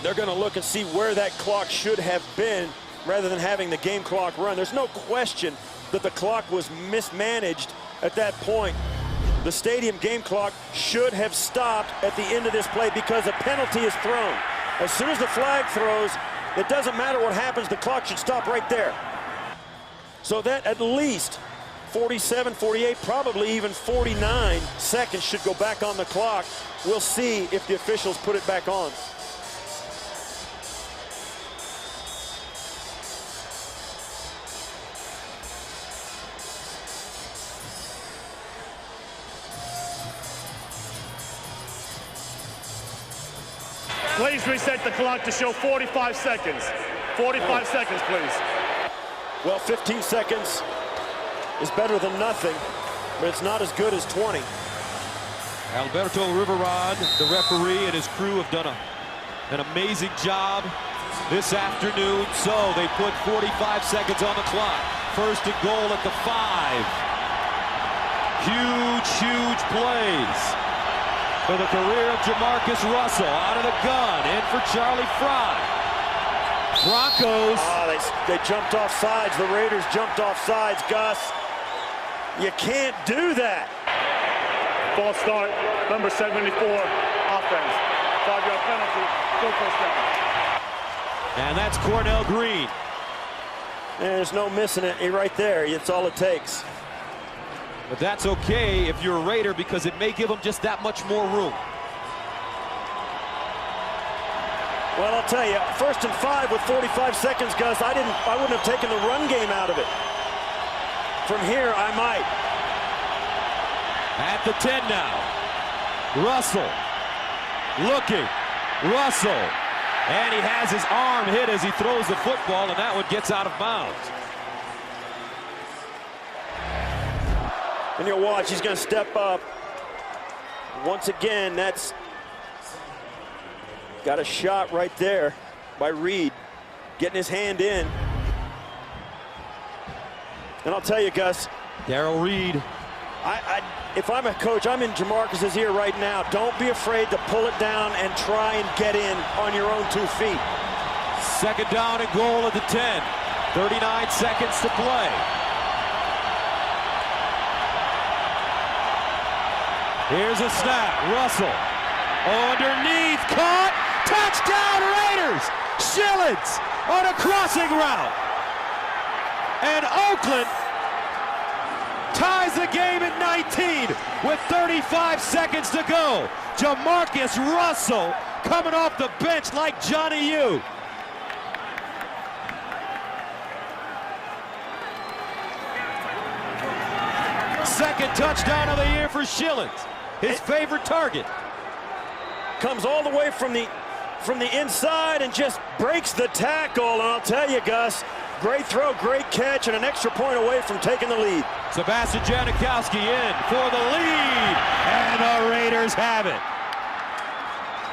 They're going to look and see where that clock should have been rather than having the game clock run. There's no question that the clock was mismanaged at that point. The stadium game clock should have stopped at the end of this play because a penalty is thrown. As soon as the flag throws, it doesn't matter what happens, the clock should stop right there. So that at least 47, 48, probably even 49 seconds should go back on the clock. We'll see if the officials put it back on. Please reset the clock to show 45 seconds. 45 seconds, please. Well, 15 seconds is better than nothing, but it's not as good as 20. Alberto Riverod, the referee, and his crew have done an amazing job this afternoon. So they put 45 seconds on the clock. First and goal at the 5. Huge plays for the career of JaMarcuss Russel. Out of the gun, in for Charlie Fry. Broncos. Oh, they jumped off sides. The Raiders jumped off sides, Gus. You can't do that. False start, number 74, offense. 5-yard penalty, still first down. And that's Cornell Green. There's no missing it. Right there. It's all it takes. But that's okay if you're a Raider because it may give them just that much more room. Well, I'll tell you, 1st and 5 with 45 seconds, Gus. I wouldn't have taken the run game out of it. From here, I might. At the 10 now. Russell looking. Russell. And he has his arm hit as he throws the football, and that one gets out of bounds. And you'll watch, he's going to step up. Once again, that's got a shot right there by Reed, getting his hand in. And I'll tell you, Gus. Darrell Reed. If I'm a coach, I'm in JaMarcuss's ear right now. Don't be afraid to pull it down and try and get in on your own 2 feet. Second down and goal at the 10. 39 seconds to play. Here's a snap. Russell. Underneath. Caught. Touchdown Raiders. Schillens on a crossing route. And Oakland ties the game at 19 with 35 seconds to go. JaMarcuss Russell coming off the bench like Johnny U. Second touchdown of the year for Schillens. His favorite target. Comes all the way from the inside and just breaks the tackle. And I'll tell you, Gus, great throw, great catch, and an extra point away from taking the lead. Sebastian Janikowski in for the lead, and the Raiders have it.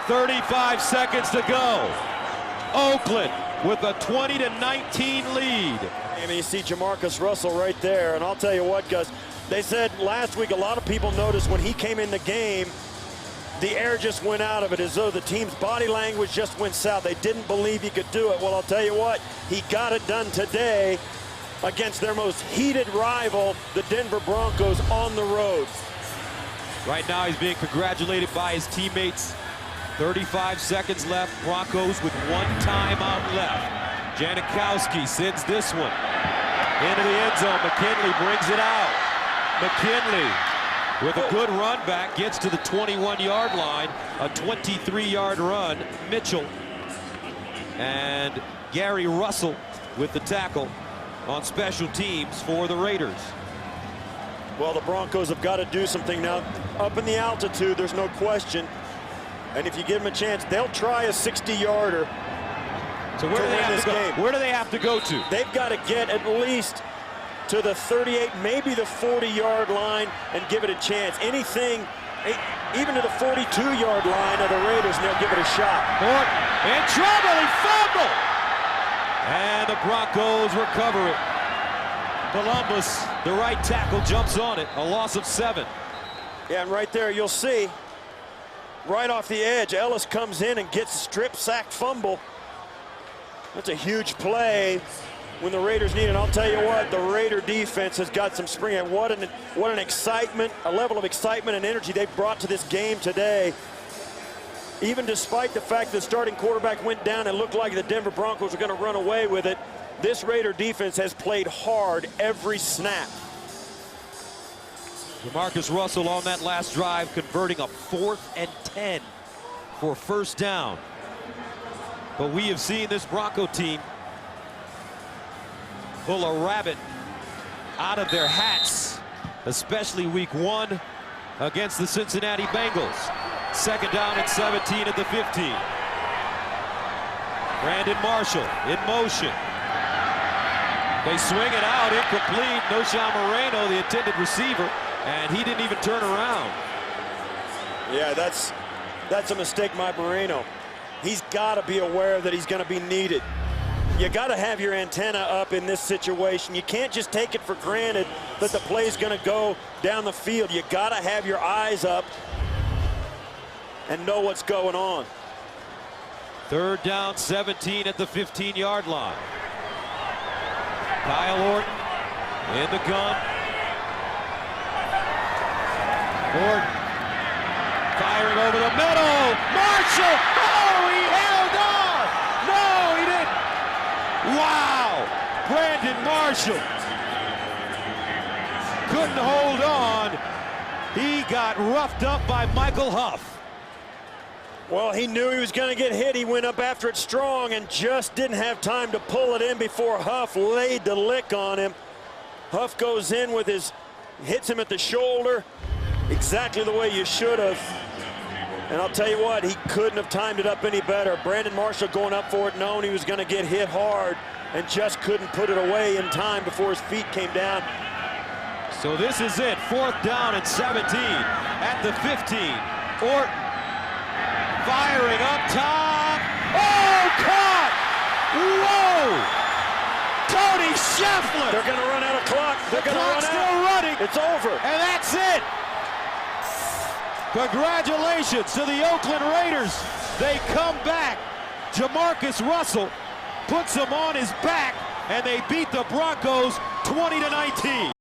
35 seconds to go. Oakland with a 20-19 lead. I mean, you see JaMarcuss Russell right there, and I'll tell you what, Gus, they said last week a lot of people noticed when he came in the game, the air just went out of it as though the team's body language just went south. They didn't believe he could do it. Well, I'll tell you what, he got it done today against their most heated rival, the Denver Broncos, on the road. Right now he's being congratulated by his teammates 35 seconds left. Broncos with 1 timeout left. JaMarcuss sends this one into the end zone. McKinley brings it out. McKinley with a good run back gets to the 21-yard line. A 23-yard run. Mitchell and Gary Russel with the tackle on special teams for the Raiders. Well, the Broncos have got to do something now. Up in the altitude, there's no question. And if you give them a chance, they'll try a 60-yarder. So where do they have to go? Where do they have to go to? They've got to get at least to the 38, maybe the 40-yard line, and give it a chance. Anything, even to the 42-yard line of the Raiders, and they'll give it a shot. Orton in trouble, he fumbled! And the Broncos recover it. Columbus, the right tackle, jumps on it. A loss of 7. Yeah, and right there you'll see, right off the edge, Ellis comes in and gets a strip sack fumble. That's a huge play when the Raiders need it. I'll tell you what, the Raider defense has got some spring. And what an excitement, a level of excitement and energy they've brought to this game today. Even despite the fact the starting quarterback went down and looked like the Denver Broncos were going to run away with it, this Raider defense has played hard every snap. JaMarcuss Russel on that last drive converting a 4th and 10 for first down. But we have seen this Bronco team pull a rabbit out of their hats, especially week 1 against the Cincinnati Bengals. 2nd down and 17 at the 15. Brandon Marshall in motion. They swing it out, incomplete. Noshawn Moreno, the intended receiver, and he didn't even turn around. Yeah, that's a mistake by Moreno. He's got to be aware that he's going to be needed. You got to have your antenna up in this situation. You can't just take it for granted that the play's going to go down the field. You got to have your eyes up and know what's going on. 3rd down, 17 at the 15-yard line. Kyle Orton in the gun. Orton firing over the middle. Marshall! Oh, he held on! No, he didn't! Wow! Brandon Marshall couldn't hold on. He got roughed up by Michael Huff. Well, he knew he was going to get hit. He went up after it strong and just didn't have time to pull it in before Huff laid the lick on him. Huff goes in with hits him at the shoulder, exactly the way you should have. And I'll tell you what, he couldn't have timed it up any better. Brandon Marshall going up for it, knowing he was going to get hit hard, and just couldn't put it away in time before his feet came down. So this is it, 4th down and 17 at the 15. Orton firing up top. Oh, caught! Whoa! Tony Scheffler! They're going to run out of clock. They're going to run out. Still running. It's over. And that's it. Congratulations to the Oakland Raiders. They come back. JaMarcuss Russel puts them on his back, and they beat the Broncos 20-19.